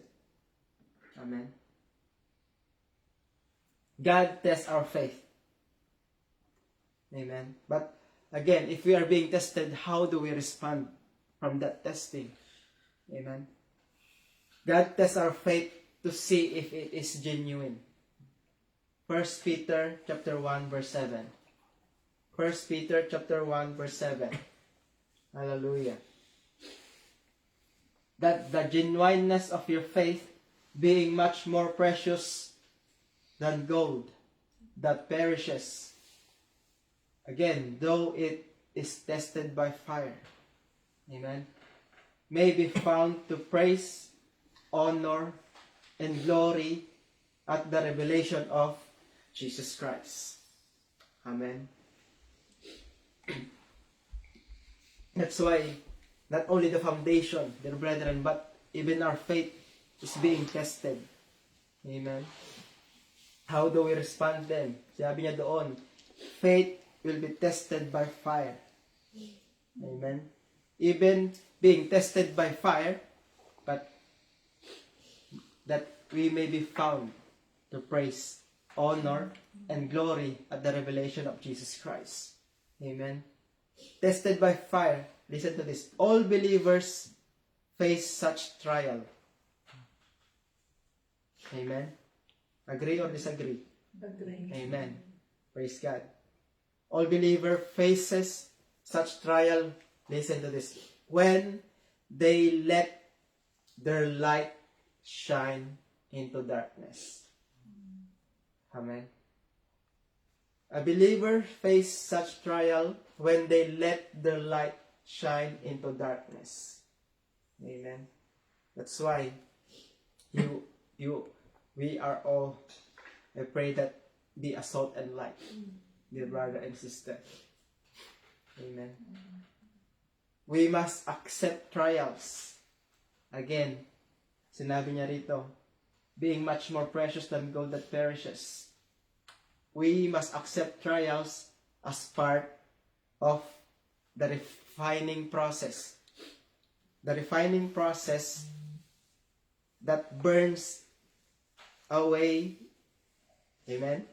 Amen. God tests our faith. Amen. But again, if we are being tested, how do we respond from that testing? Amen. God tests our faith to see if it is genuine. 1 Peter chapter 1 verse 7. 1 Peter chapter 1 verse 7. Hallelujah. That the genuineness of your faith, being much more precious than gold that perishes, again, though it is tested by fire, amen, may be found to praise, honor, and glory at the revelation of Jesus Christ. Amen. That's why not only the foundation, dear brethren, but even our faith is being tested. Amen. How do we respond then? Sabi niya doon, faith will be tested by fire. Amen. Even being tested by fire, but that we may be found to praise, honor, and glory at the revelation of Jesus Christ. Amen. Tested by fire. Listen to this. All believers face such trial. Amen. Agree or disagree? Agree. Amen. Praise God. All believer faces such trial. Listen to this. When they let their light shine into darkness. Amen. A believer faces such trial when they let their light shine into darkness. Amen. That's why we are all, I pray that be a salt and light, dear brother and sister. Amen. We must accept trials. Again, sinabi niya rito, being much more precious than gold that perishes. We must accept trials as part of the refining process. The refining process that burns away. Amen.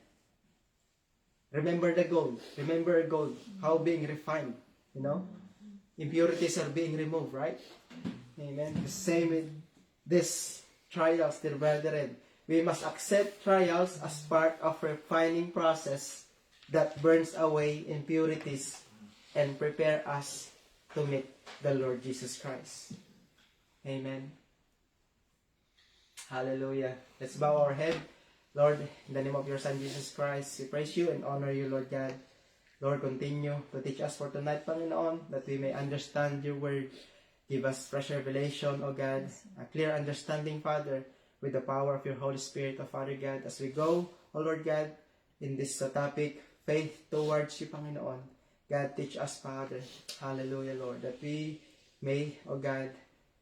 Remember the gold. Remember gold. How being refined. You know? Impurities are being removed, right? Amen. The same with this trials, dear brethren. We must accept trials as part of refining process that burns away impurities and prepare us to meet the Lord Jesus Christ. Amen. Hallelujah. Let's bow our head. Lord, in the name of your Son Jesus Christ, we praise you and honor you, Lord God. Lord, continue to teach us for tonight, Panginoon, that we may understand your word. Give us fresh revelation, O God, a clear understanding, Father, with the power of your Holy Spirit, O Father God, as we go, O Lord God, in this topic, faith towards you, Panginoon. God, teach us, Father. Hallelujah, Lord, that we may, O God,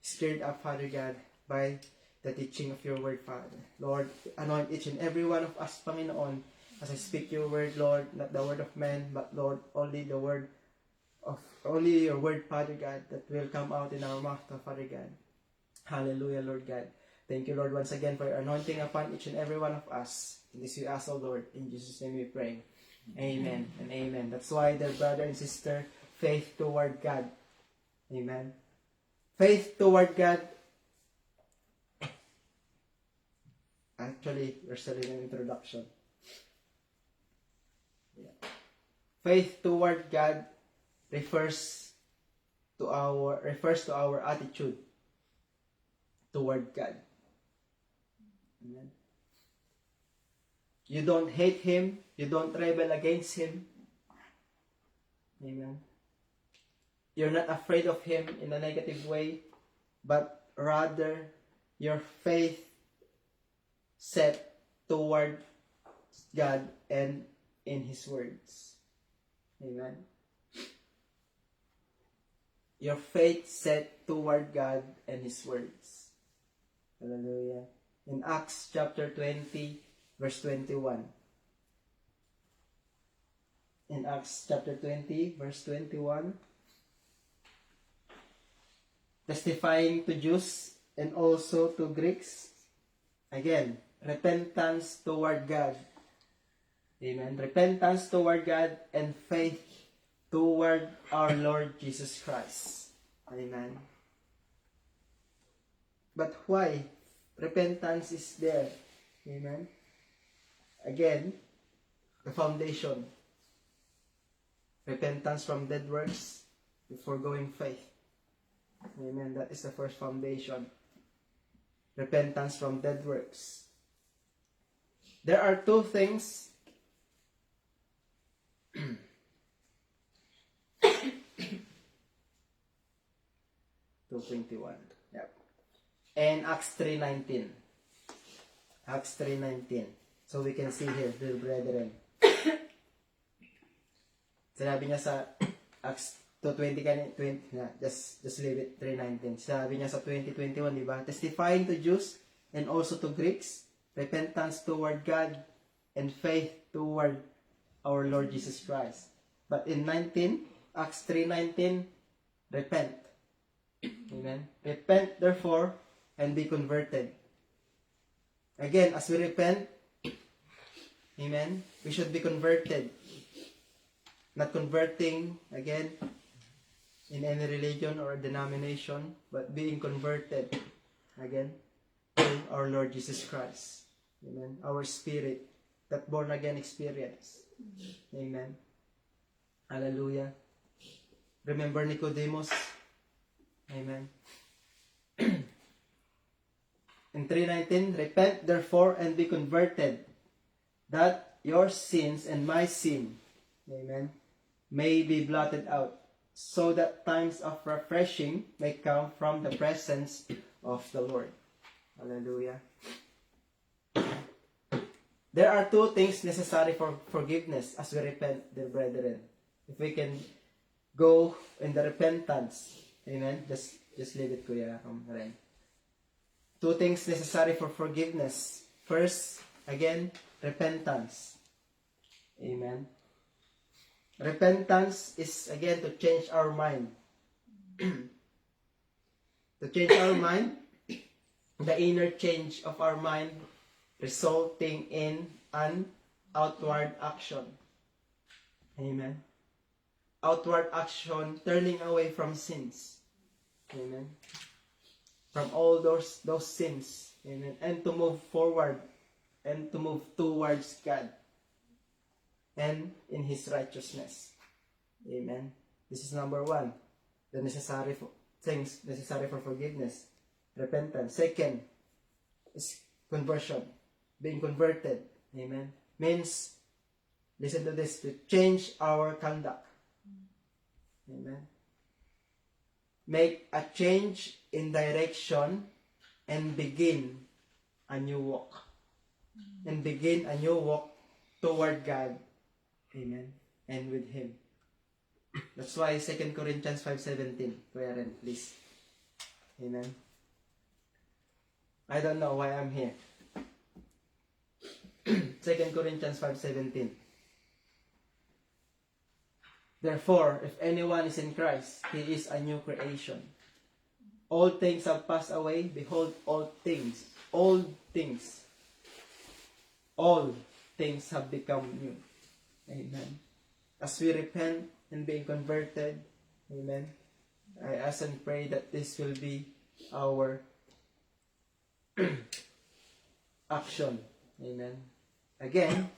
stirred up, Father God, by the teaching of your word, Father. Lord, anoint each and every one of us, Panginoon, as I speak your word, Lord, not the word of man, but Lord, only your word, Father God, that will come out in our mouth, Father God. Hallelujah, Lord God. Thank you, Lord, once again for your anointing upon each and every one of us. In this we ask, O Lord, in Jesus' name we pray. Amen and amen. That's why, dear brother and sister, faith toward God. Amen. Faith toward God. Actually, we're still in an introduction. Yeah. Faith toward God refers to our attitude toward God. Amen. You don't hate Him. You don't rebel against Him. Amen. you're not afraid of him in a negative way, but rather your faith set toward God and in his words. Amen. Your faith set toward God and his words. Hallelujah. In Acts chapter 20, verse 21. In Acts chapter 20, verse 21. Testifying to Jews and also to Greeks. Again, repentance toward God. Amen. Repentance toward God and faith toward our Lord Jesus Christ. Amen. But why repentance is there? Amen. Again, the foundation. Repentance from dead works before going faith. Amen. That is the first foundation. Repentance from dead works. There are two things 2:21. Yep. And Acts 3:19. Acts 3:19. So we can see here, dear brethren. Sinabi niya sa Acts 2:20 kanina, 20, just leave it 3:19. Sinabi niya sa 20:21, di ba? Testifying to Jews and also to Greeks, repentance toward God and faith toward our Lord Jesus Christ. But in 19, Acts 3:19, repent. Amen. Repent therefore and be converted. Again, as we repent, amen, we should be converted. Not converting, again, in any religion or denomination, but being converted, again, to our Lord Jesus Christ. Amen. Our spirit, that born again experience. Amen. Hallelujah. Remember Nicodemus? Amen. In 3:19, repent therefore and be converted, that your sins and my sin, amen, may be blotted out, so that times of refreshing may come from the presence of the Lord. Hallelujah. There are two things necessary for forgiveness as we repent, dear brethren. If we can go in the repentance, amen, just leave it, Kuya Ren. Two things necessary for forgiveness. First, again, repentance. Amen. Repentance is, again, to change our mind. To change our mind, the inner change of our mind resulting in an outward action. Amen. Outward action, turning away from sins. Amen. From all those sins. Amen. And to move forward and to move towards God and in His righteousness. Amen. This is number one. The necessary things necessary for forgiveness. Repentance. Second is conversion. Being converted. Amen. Means, listen to this, to change our conduct. Amen. Make a change in direction and begin a new walk. And begin a new walk toward God. Amen. And with Him. That's why 2 Corinthians 5:17. Kuya Ren, please. Amen. I don't know why I'm here. 2 Corinthians 5:17. Therefore, if anyone is in Christ, he is a new creation. All things have passed away. Behold, all things have become new. Amen. As we repent and being converted, amen, I ask and pray that this will be our action. Amen. Again,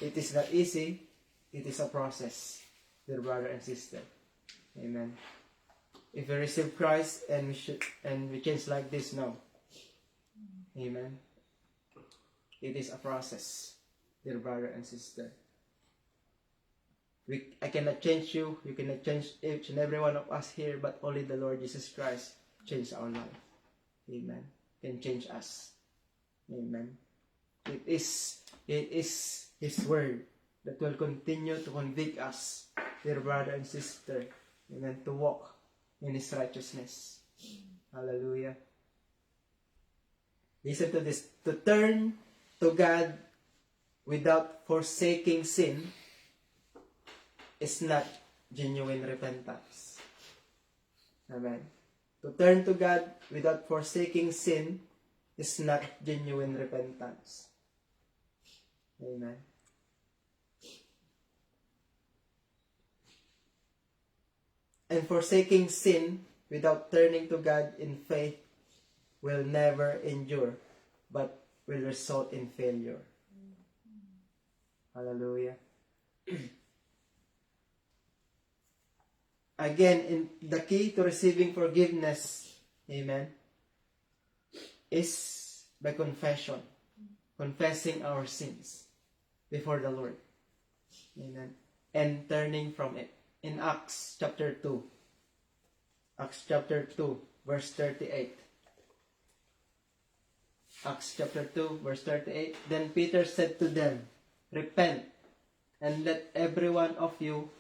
it is not easy. It is a process, dear brother and sister. Amen. If we receive Christ and we change like this now. Amen. It is a process, dear brother and sister. I cannot change you. You cannot change each and every one of us here, but only the Lord Jesus Christ changed our life. Amen. Can change us. Amen. It is His word that will continue to convict us, dear brother and sister, amen, to walk in His righteousness. Hallelujah. Listen to this. To turn to God without forsaking sin is not genuine repentance. Amen. To turn to God without forsaking sin is not genuine repentance. Amen. And forsaking sin without turning to God in faith will never endure, but will result in failure. Hallelujah. Again, in the key to receiving forgiveness, amen, is by confession. Confessing our sins before the Lord. Amen. And turning from it. In Acts chapter 2. Acts chapter 2, verse 38. Acts chapter 2, verse 38. Then Peter said to them, repent, and let every one of you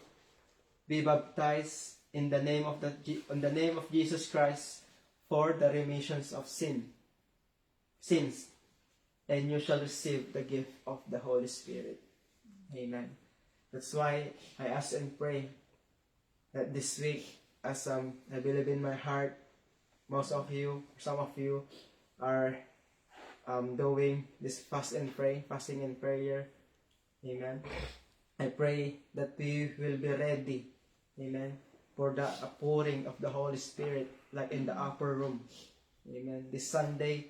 be baptized in the name of Jesus Christ for the remissions of sins, and you shall receive the gift of the Holy Spirit. Amen. That's why I ask and pray that this week, as I believe in my heart, some of you are doing this fasting and prayer. Amen. I pray that we will be ready, amen, for the outpouring of the Holy Spirit, like in the upper room. Amen. This Sunday,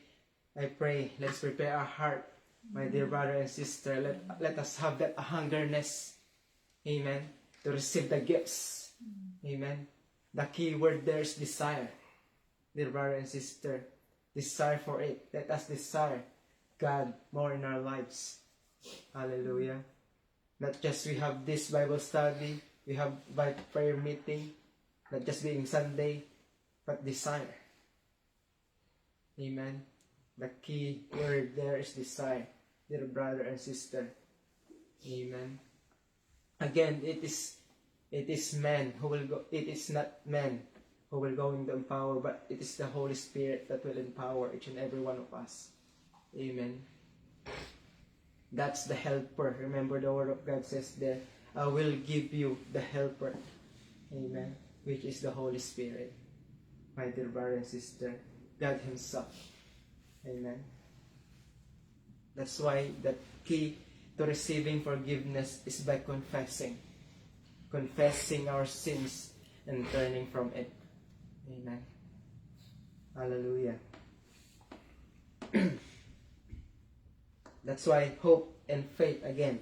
I pray, let's prepare our heart, my dear brother and sister. Let us have that hungerness, amen, to receive the gifts. Amen. The key word there is desire, dear brother and sister. Desire for it. Let us desire God more in our lives. Hallelujah. Not just we have this Bible study, we have Bible prayer meeting, not just being Sunday, but desire. Amen. The key word there is desire, dear brother and sister. Amen. Again, it is man who will go. It is not man who will go in the empower, but it is the Holy Spirit that will empower each and every one of us. Amen. That's the helper. Remember the word of God says there, I will give you the helper. Amen. Which is the Holy Spirit. My dear brother and sister, God Himself. Amen. That's why the key to receiving forgiveness is by confessing. Confessing our sins and turning from it. Amen. Hallelujah. That's why hope and faith again.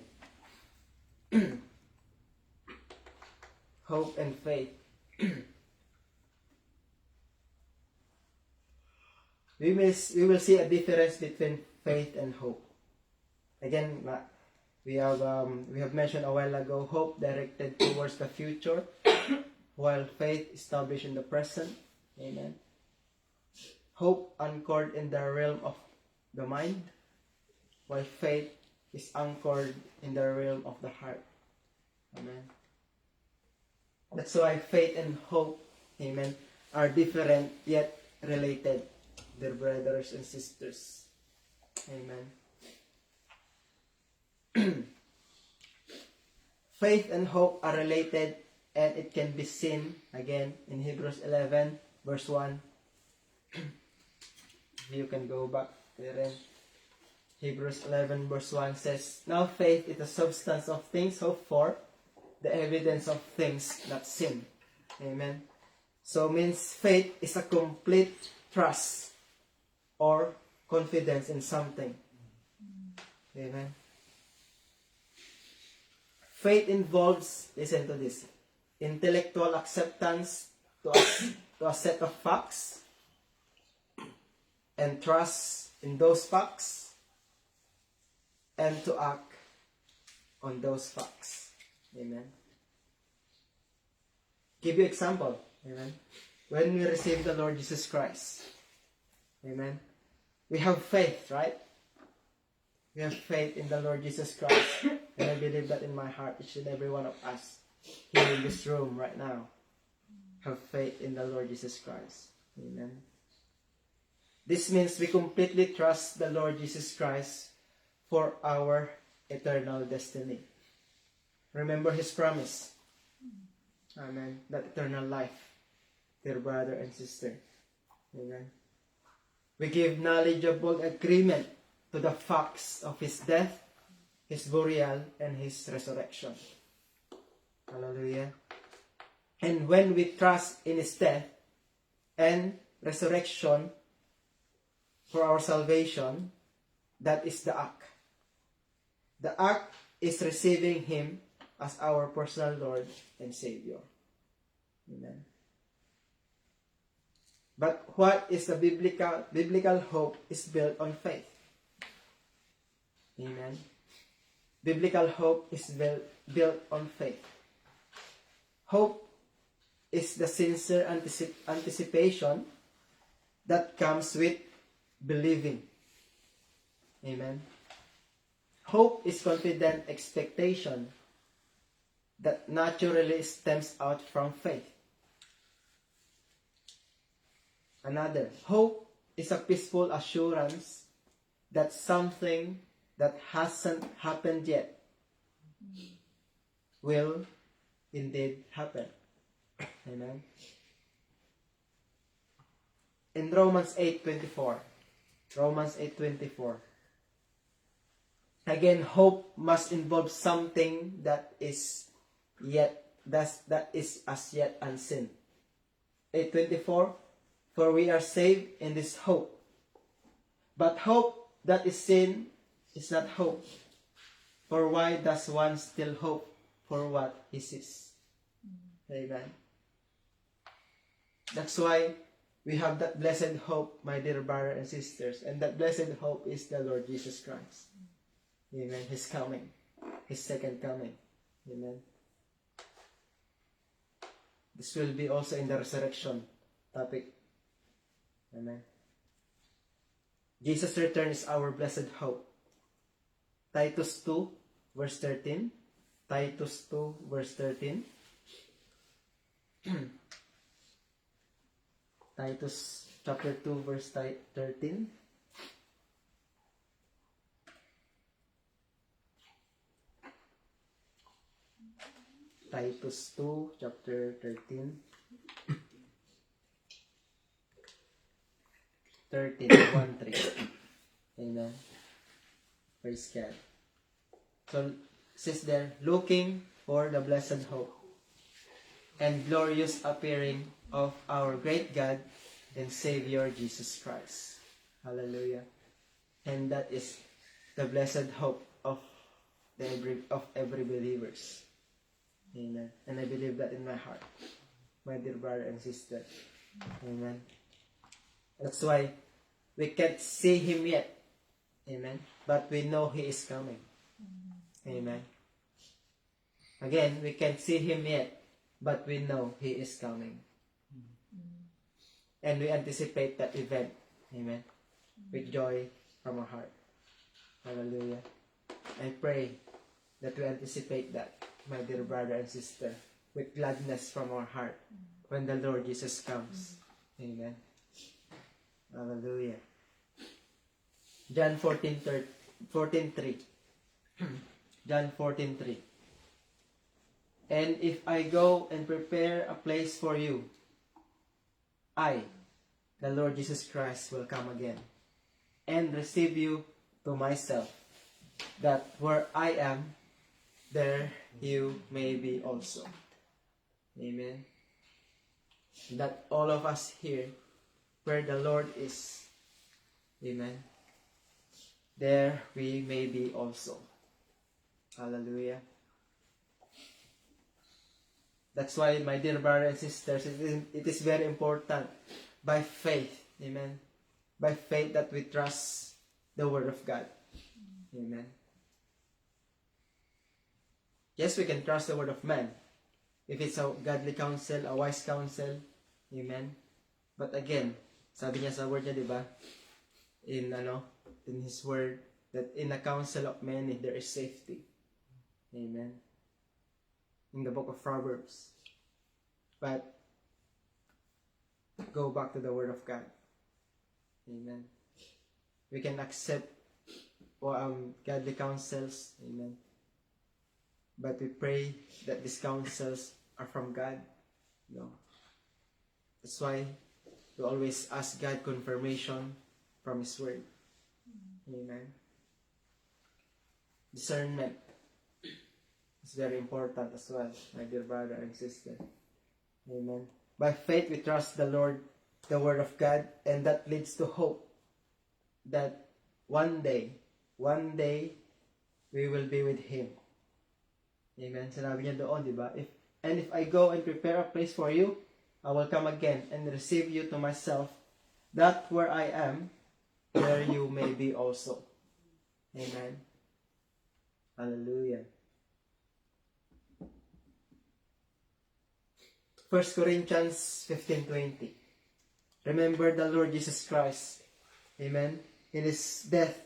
Hope and faith. We will see a difference between faith and hope. Again, we have mentioned a while ago, hope directed towards the future, while faith established in the present. Amen. Hope anchored in the realm of the mind, while faith is anchored in the realm of the heart. Amen. That's why faith and hope, amen, are different yet related, dear brothers and sisters. Amen. Faith and hope are related, and it can be seen again in Hebrews 11 verse 1. You can go back there. Hebrews 11 verse 1 says, now faith is the substance of things hoped for, the evidence of things not seen. Amen. So means faith is a complete trust or confidence in something. Amen. Faith involves, listen to this, intellectual acceptance to a set of facts, and trust in those facts, and to act on those facts. Amen. give you example. Amen. When we receive the Lord Jesus Christ, amen, we have faith, right? We have faith in the Lord Jesus Christ. And I believe that in my heart, each and every one of us here in this room right now have faith in the Lord Jesus Christ. Amen. This means we completely trust the Lord Jesus Christ for our eternal destiny. Remember His promise. Amen. That eternal life, dear brother and sister. Amen. We give knowledgeable agreement to the facts of His death, His burial, and His resurrection. Hallelujah. And when we trust in His death and resurrection for our salvation, that is the act. The act is receiving Him as our personal Lord and Savior. Amen. But what is the biblical hope is built on faith. Amen. Biblical hope is built on faith. Hope is the sincere anticipation that comes with believing. Amen. Hope is confident expectation that naturally stems out from faith. Another, hope is a peaceful assurance that something that hasn't happened yet will indeed happen. Amen. In Romans 8:24, again, hope must involve something that is as yet unseen. 8:24, for we are saved in this hope. But hope that is seen is not hope. For why does one still hope for what he sees? Amen. That's why we have that blessed hope, my dear brothers and sisters. And that blessed hope is the Lord Jesus Christ. Amen. His coming. His second coming. Amen. This will be also in the resurrection topic. Amen. Jesus' return is our blessed hope. Titus 2, verse 13. Titus 2, verse 13. Titus chapter 2, verse 13. Titus 2, chapter 13. 1:3. Amen. Praise God. So, it says there, looking for the blessed hope and glorious appearing of our great God and Savior Jesus Christ. Hallelujah. And that is the blessed hope of every believers. Amen. And I believe that in my heart, my dear brother and sister. Amen. That's why we can't see Him yet. Amen. But we know He is coming. Amen. Again, we can't see Him yet, but we know He is coming. And we anticipate that event. Amen. With joy from our heart. Hallelujah. I pray that we anticipate that, my dear brother and sister, with gladness from our heart when the Lord Jesus comes. Amen. Hallelujah. John 14:3. John 14:3. And if I go and prepare a place for you, I, the Lord Jesus Christ, will come again and receive you to myself, that where I am, there you may be also. Amen. That all of us here, where the Lord is, amen, there we may be also. Hallelujah. That's why, my dear brothers and sisters, it is very important by faith, amen, by faith that we trust the Word of God. Amen. Yes, we can trust the Word of man, if it's a godly counsel, a wise counsel. Amen. But again, sabi niya sa word niya, di ba? In his word, that in the counsel of many, there is safety. Amen. In the book of Proverbs. But, go back to the word of God. Amen. We can accept godly counsels. Amen. But we pray that these counsels are from God. That's why we always ask God confirmation from His word. Amen. Discernment is very important as well, my dear brother and sister. Amen. By faith we trust the Lord, the word of God, and that leads to hope that one day, we will be with Him. Amen. Sinabi niya doon, di ba? If I go and prepare a place for you, I will come again and receive you to myself, that where I am, there you may be also. Amen. Hallelujah. 1 Corinthians 15:20. Remember the Lord Jesus Christ. Amen. In His death,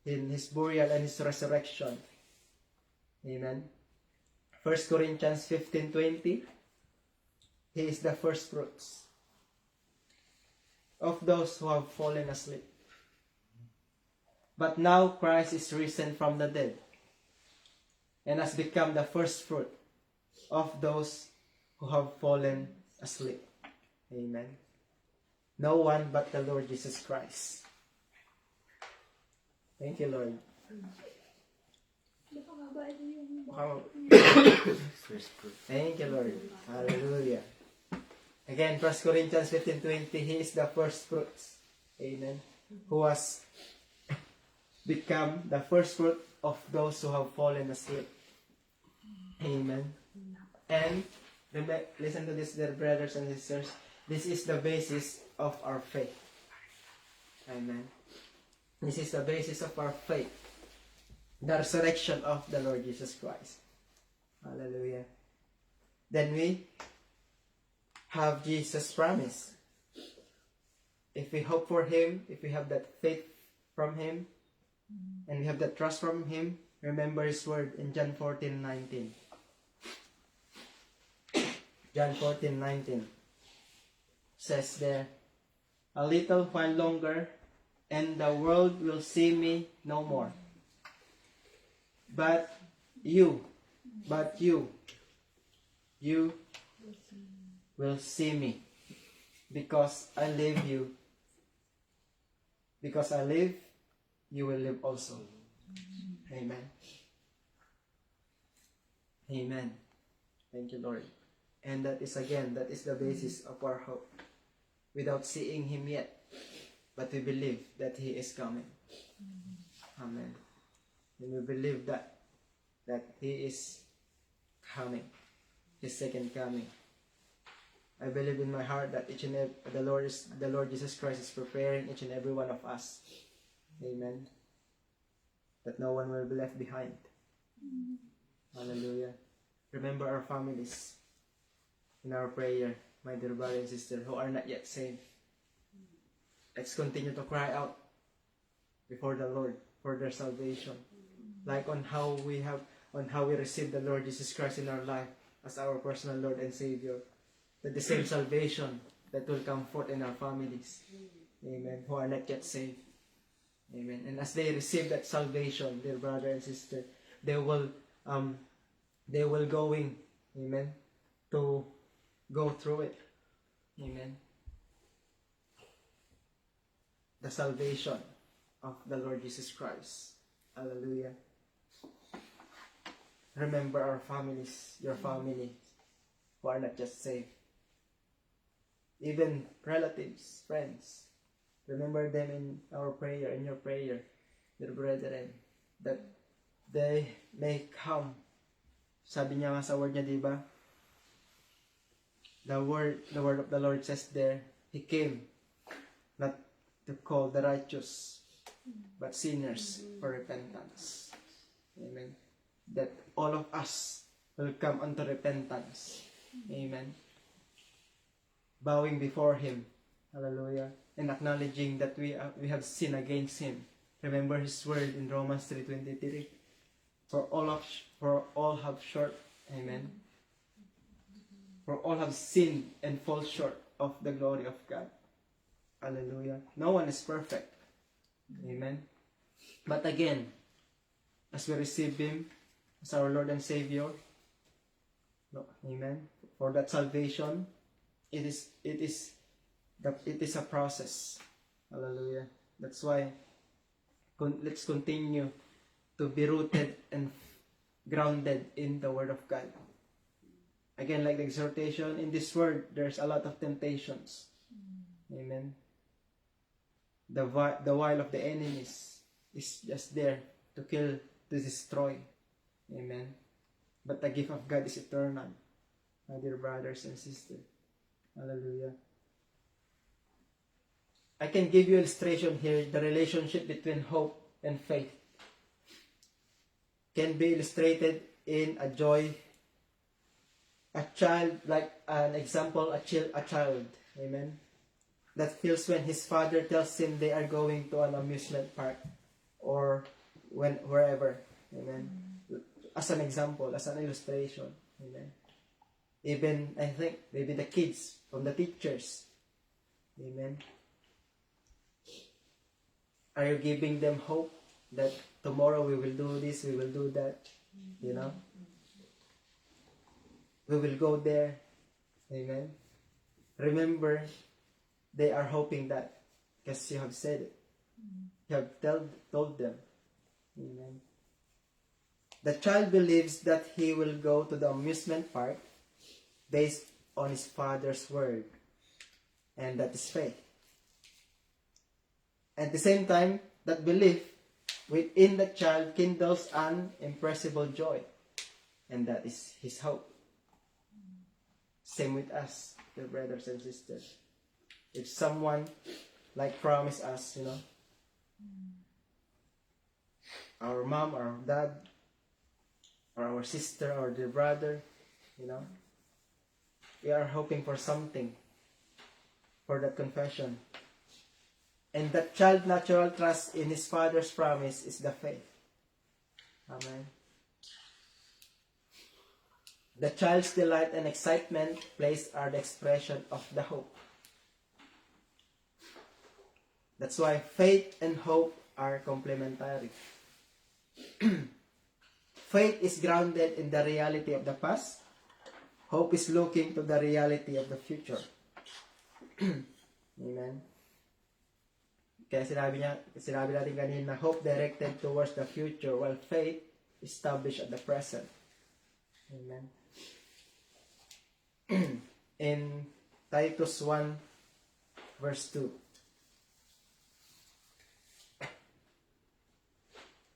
in His burial, and His resurrection. Amen. 1 Corinthians 15:20. He is the first fruits of those who have fallen asleep. But now Christ is risen from the dead and has become the first fruit of those who have fallen asleep. Amen. No one but the Lord Jesus Christ. Thank you, Lord. Thank you, Lord. Hallelujah. Again, 1 Corinthians 15:20, He is the first fruits. Amen. Who has become the first fruit of those who have fallen asleep. Amen. And listen to this, dear brothers and sisters. This is the basis of our faith. Amen. This is the basis of our faith. The resurrection of the Lord Jesus Christ. Hallelujah. Then we have Jesus' promise. If we hope for Him, if we have that faith from Him, and we have that trust from Him, remember His word in John 14:19. John 14:19 says there, a little while longer, and the world will see me no more. But you will see me, because I live, you will live also. Amen. Amen. Thank you, Lord. And that is the basis of our hope. Without seeing Him yet, but we believe that He is coming. Amen. And we believe that He is coming, His second coming. I believe in my heart that the Lord Jesus Christ is preparing each and every one of us. Amen. That no one will be left behind. Hallelujah. Remember our families in our prayer, my dear brother and sister who are not yet saved. Let's continue to cry out before the Lord for their salvation. Like on how we receive the Lord Jesus Christ in our life as our personal Lord and Savior. That the same salvation that will come forth in our families. Amen. Who are not yet saved. Amen. And as they receive that salvation, dear brother and sister, they will going, amen, to go through it. Amen. The salvation of the Lord Jesus Christ. Hallelujah. Remember our families, your family, who are not just saved. Even relatives, friends. Remember them in our prayer, in your prayer, dear brethren, that they may come. Sabi niya nga sa word niya, diba? The word of the Lord says there, He came not to call the righteous, but sinners for repentance. Amen. That all of us will come unto repentance. Amen. Bowing before Him. Hallelujah. And acknowledging that we have sinned against Him. Remember His word in Romans 3:23. For all have short. Amen. For all have sinned and fall short of the glory of God. Hallelujah. No one is perfect. Amen. But again, as we receive Him as our Lord and Savior, amen, for that salvation, it is a process. Hallelujah. That's why let's continue to be rooted and grounded in the Word of God. Again, like the exhortation in this word, there's a lot of temptations. Amen. The while of the enemies is just there to kill, to destroy. Amen. But the gift of God is eternal, my dear brothers and sisters. Hallelujah. I can give you illustration here. The relationship between hope and faith can be illustrated in a joy. A child, like an example, a child, amen, that feels when his father tells him they are going to an amusement park or wherever, amen. As an example, as an illustration, amen. Even, I think, maybe the kids from the teachers, amen. Are you giving them hope that tomorrow we will do this, we will do that, you know? We will go there. Amen. Remember, they are hoping that because you have said it. You have told them. Amen. The child believes that he will go to the amusement park based on his father's word. And that is faith. At the same time, that belief within the child kindles an impressible joy. And that is his hope. Same with us, dear brothers and sisters. If someone like promise us, you know, our mom, or our dad, or our sister, or dear brother, you know, we are hoping for something for that confession. And that child natural trust in his father's promise is the faith. Amen. The child's delight and excitement place are the expression of the hope. That's why faith and hope are complementary. Faith is grounded in the reality of the past. Hope is looking to the reality of the future. Amen. Kaya sinabi natin kanina, hope directed towards the future, while faith established at the present. Amen. In Titus 1 verse 2.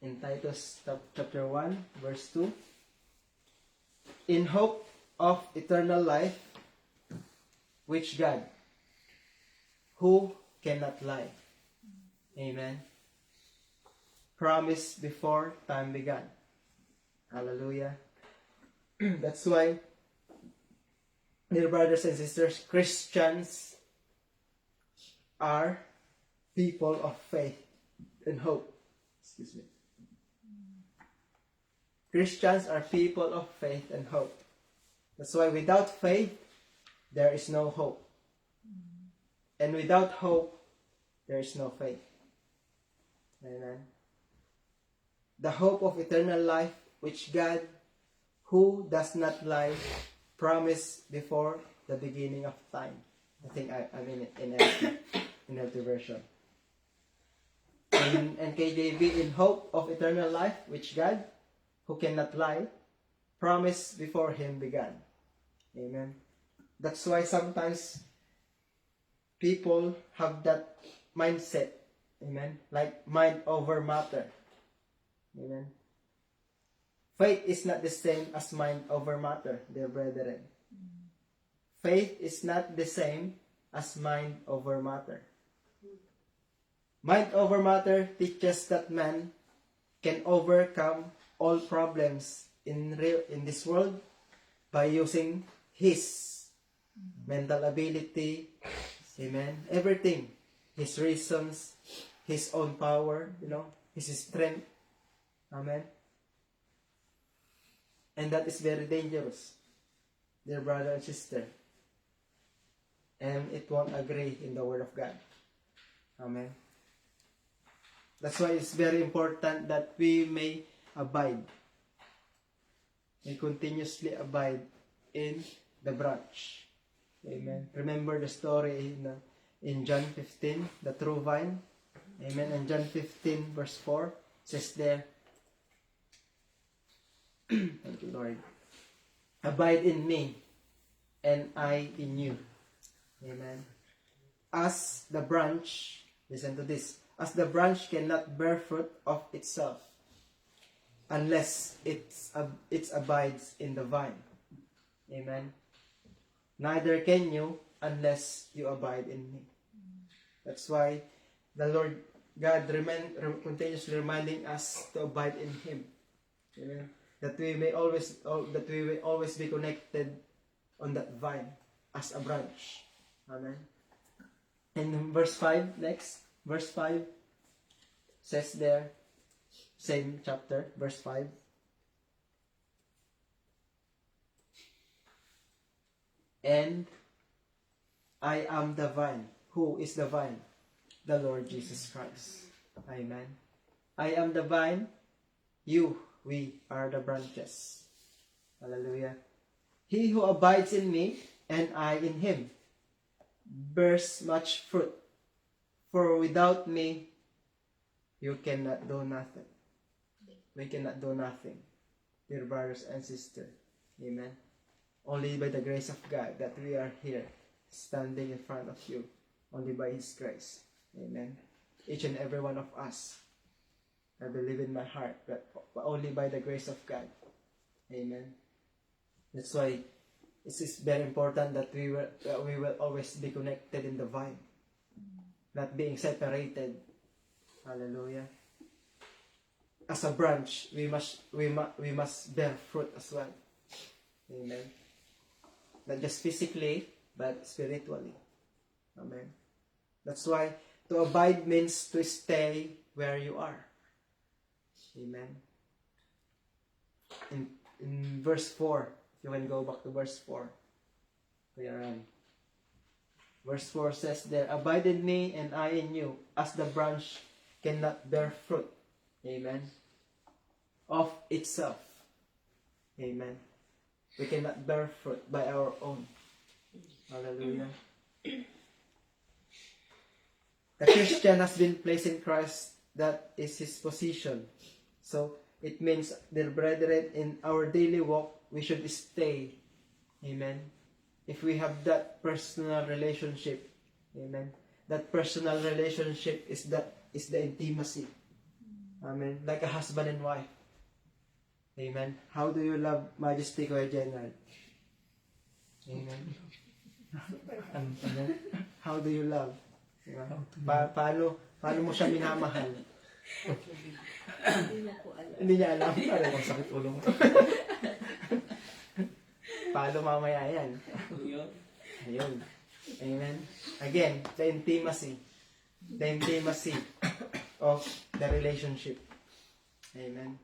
In Titus chapter 1 verse 2. In hope of eternal life, which God, who cannot lie, amen, promised before time began. Hallelujah. That's why, dear brothers and sisters, Christians are people of faith and hope. Excuse me. Christians are people of faith and hope. That's why without faith, there is no hope. And without hope, there is no faith. Amen. The hope of eternal life, which God, who does not lie, promised before the beginning of time. I think I mean it in NLT version. In NKJV, in hope of eternal life, which God, who cannot lie, promised before Him began. Amen. That's why sometimes people have that mindset. Amen. Like mind over matter. Amen. Faith is not the same as mind over matter, dear brethren. Faith is not the same as mind over matter. Mind over matter teaches that man can overcome all problems in this world by using his mental ability, amen, everything, his reasons, his own power, his strength, amen. And that is very dangerous, dear brother and sister. And it won't agree in the Word of God. Amen. That's why it's very important that we may abide. We continuously abide in the branch. Amen. Remember the story in John 15, the true vine. Amen. And John 15 verse 4 says there, thank you, Lord. Abide in me, and I in you. Amen. As the branch, listen to this, as the branch cannot bear fruit of itself unless it abides in the vine. Amen. Neither can you unless you abide in me. That's why the Lord God continuously reminding us to abide in Him. Amen. That we may always be connected on that vine as a branch. Amen. And verse 5, next, verse 5 says there, same chapter, verse 5. And I am the vine. Who is the vine? The Lord Jesus Christ. Amen. I am the vine. We are the branches. Hallelujah. He who abides in me and I in him bears much fruit. For without me, you cannot do nothing. We cannot do nothing, dear brothers and sisters. Amen. Only by the grace of God that we are here, standing in front of you. Only by His grace. Amen. Each and every one of us, I believe in my heart, but only by the grace of God. Amen. That's why it is very important that we will always be connected in the vine, not being separated. Hallelujah. As a branch, we must bear fruit as well. Amen. Not just physically, but spiritually. Amen. That's why to abide means to stay where you are. Amen. In verse 4, you can go back to verse 4. We are on. Verse 4 says there, abide in me and I in you, as the branch cannot bear fruit. Amen. Of itself. Amen. We cannot bear fruit by our own. Hallelujah. The Christian has been placed in Christ. That is his position. So, it means, dear brethren, in our daily walk, we should stay. Amen. If we have that personal relationship. Amen. That personal relationship is the intimacy. Amen. Like a husband and wife. Amen. How do you love Majesty Kuya General? Amen. Amen. How do you love? Diba? Paano mo siya minamahal? Hindi niya alam. Parang masakit ulo mo. Paano mamaya yan? Ayun. Amen. Again, the intimacy. The intimacy of the relationship. Amen.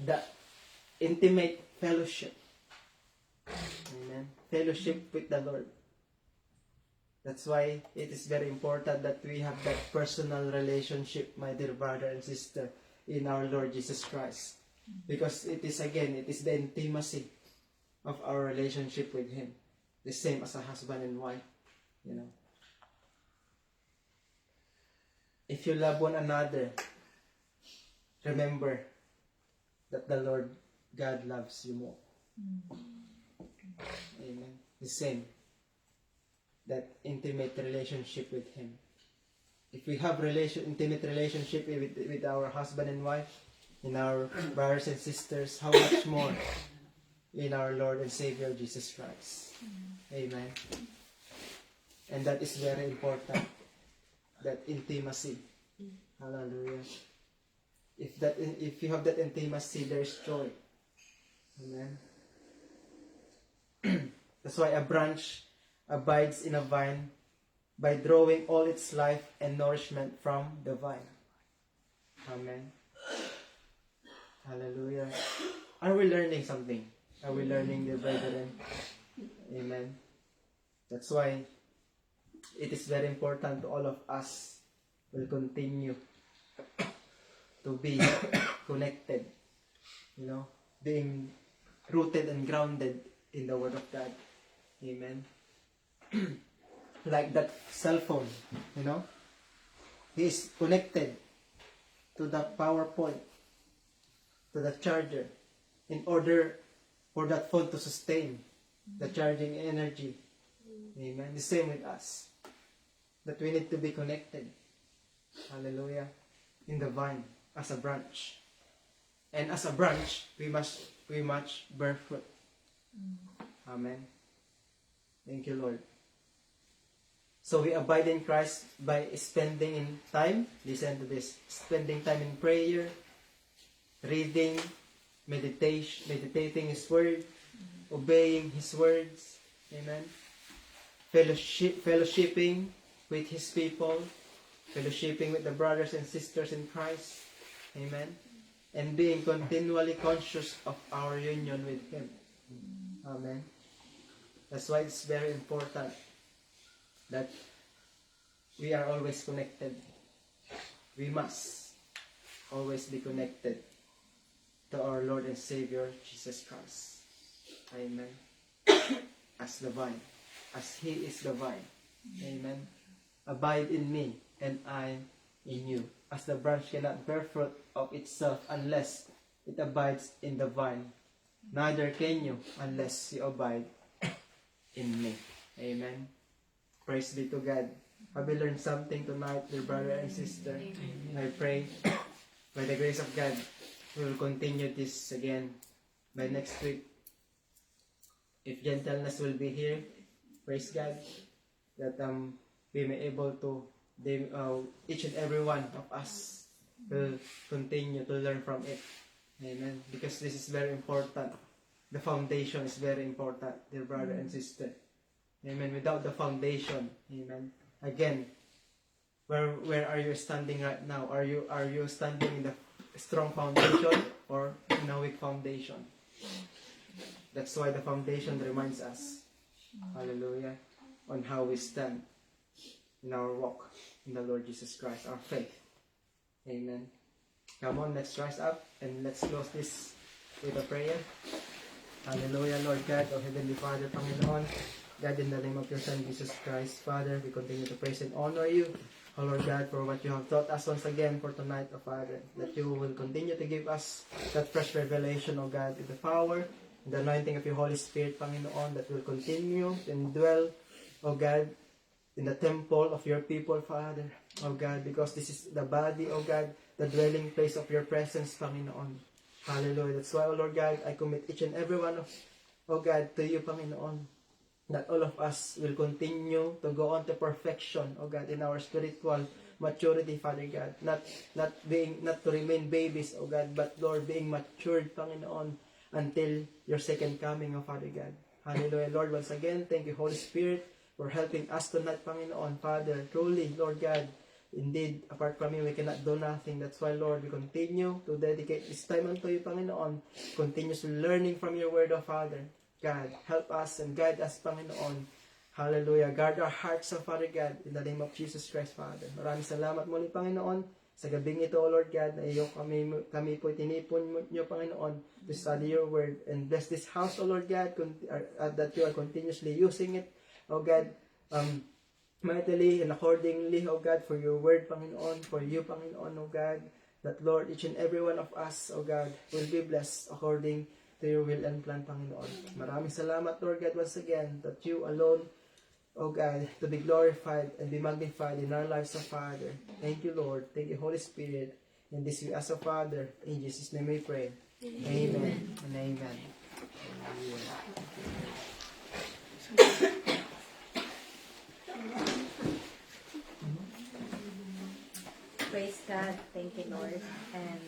The intimate fellowship. Amen. Fellowship with the Lord. That's why it is very important that we have that personal relationship, my dear brother and sister, in our Lord Jesus Christ. Because it is the intimacy of our relationship with Him. The same as a husband and wife. You know. If you love one another, remember that the Lord God loves you more. Amen. The same. That intimate relationship with Him. If we have intimate relationship with our husband and wife, in our brothers and sisters, how much more in our Lord and Savior Jesus Christ. Amen. And that is very important. That intimacy. Hallelujah. If you have that intimacy, there is joy. Amen. That's why a branch abides in a vine by drawing all its life and nourishment from the vine. Amen. Hallelujah. Are we learning something? Are we learning, dear brethren? Amen. That's why it is very important to all of us will continue to be connected, being rooted and grounded in the Word of God. Amen. Like that cell phone, he is connected to the power point, to the charger, in order for that phone to sustain the charging energy. Amen. The same with us, that we need to be connected. Hallelujah. In the vine, as a branch. And as a branch, we must bear fruit. Amen. Thank you, Lord. So we abide in Christ by spending in time. Listen to this. Spending time in prayer, reading, meditating His Word, obeying His words. Amen. Fellowshipping with His people, fellowshipping with the brothers and sisters in Christ. Amen. And being continually conscious of our union with Him. Amen. That's why it's very important that we are always connected. We must always be connected to our Lord and Savior, Jesus Christ. Amen. As the vine. As He is the vine. Amen. Abide in me, and I in you. As the branch cannot bear fruit of itself unless it abides in the vine, neither can you unless you abide in me. Amen. Praise be to God. Have you learned something tonight, dear brother and sister? I pray, by the grace of God, we will continue this again by next week. If gentleness will be here, praise God, that we may able to, each and every one of us will continue to learn from it. Amen. Because this is very important. The foundation is very important, dear brother and sister. Amen. Without the foundation, amen. Again, where are you standing right now? Are you standing in the strong foundation or in a weak foundation? That's why the foundation reminds us, hallelujah, on how we stand in our walk in the Lord Jesus Christ, our faith. Amen. Come on, let's rise up and let's close this with a prayer. Hallelujah, Lord God, O Heavenly Father, Panginoon, God, in the name of your Son, Jesus Christ, Father, we continue to praise and honor you, O Lord God, for what you have taught us once again for tonight, O Father, that you will continue to give us that fresh revelation, O God, with the power and the anointing of your Holy Spirit, Panginoon, that will continue to indwell, O God, in the temple of your people, Father, O God, because this is the body, O God, the dwelling place of your presence, Panginoon. Hallelujah. That's why, O Lord God, I commit each and every one of, O God, to you, Panginoon, that all of us will continue to go on to perfection, O God, in our spiritual maturity, Father God. Not to remain babies, O God, but Lord, being matured, Panginoon, until your second coming, O Father God. Hallelujah, Lord. Once again, thank you, Holy Spirit, for helping us tonight, Panginoon, Father. Truly, Lord God, indeed, apart from you, we cannot do nothing. That's why, Lord, we continue to dedicate this time unto you, Panginoon. Continuously learning from your word, O Father. God, help us and guide us, Panginoon. Hallelujah. Guard our hearts, O Father God, in the name of Jesus Christ, Father. Maraming salamat muli, Panginoon, sa gabing ito, O Lord God, na iyo kami po tinipon nyo, Panginoon, to study your word. And bless this house, O Lord God, that you are continuously using it, O God, mightily and accordingly, O God, for your word, Panginoon, for you, Panginoon, O God, that Lord, each and every one of us, O God, will be blessed according to your will and plan, Panginoon. Maraming salamat, Lord God, once again, that you alone, O God, to be glorified and be magnified in our lives, O Father. Thank you, Lord. Thank you, Holy Spirit. And this we ask, O Father. In Jesus' name we pray. Amen and amen. Praise God. Thank you, Lord. And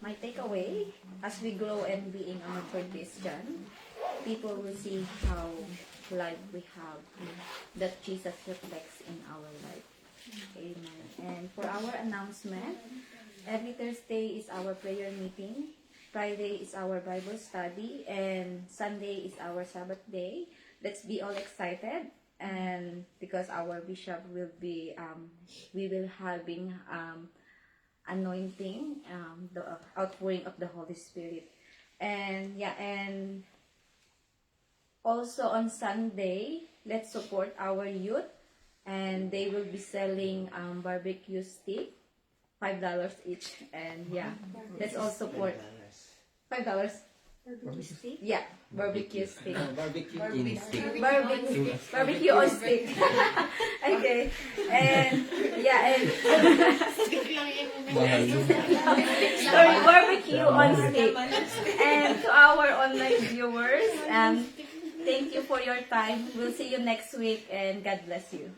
my takeaway, as we grow and being a mature Christian, people will see how life we have that Jesus reflects in our life. Amen. And for our announcement, every Thursday is our prayer meeting. Friday is our Bible study, and Sunday is our Sabbath day. Let's be all excited, and because our bishop will be, we will having anointing, the outpouring of the Holy Spirit, and yeah, and also on Sunday, let's support our youth, and they will be selling barbecue stick, $5 each, and yeah, let's all support. $5. Yeah, barbecue stick. Barbecue. Barbecue on stick. Okay. And yeah, and sorry, barbecue on stick. And to our online viewers, thank you for your time. We'll see you next week, and God bless you.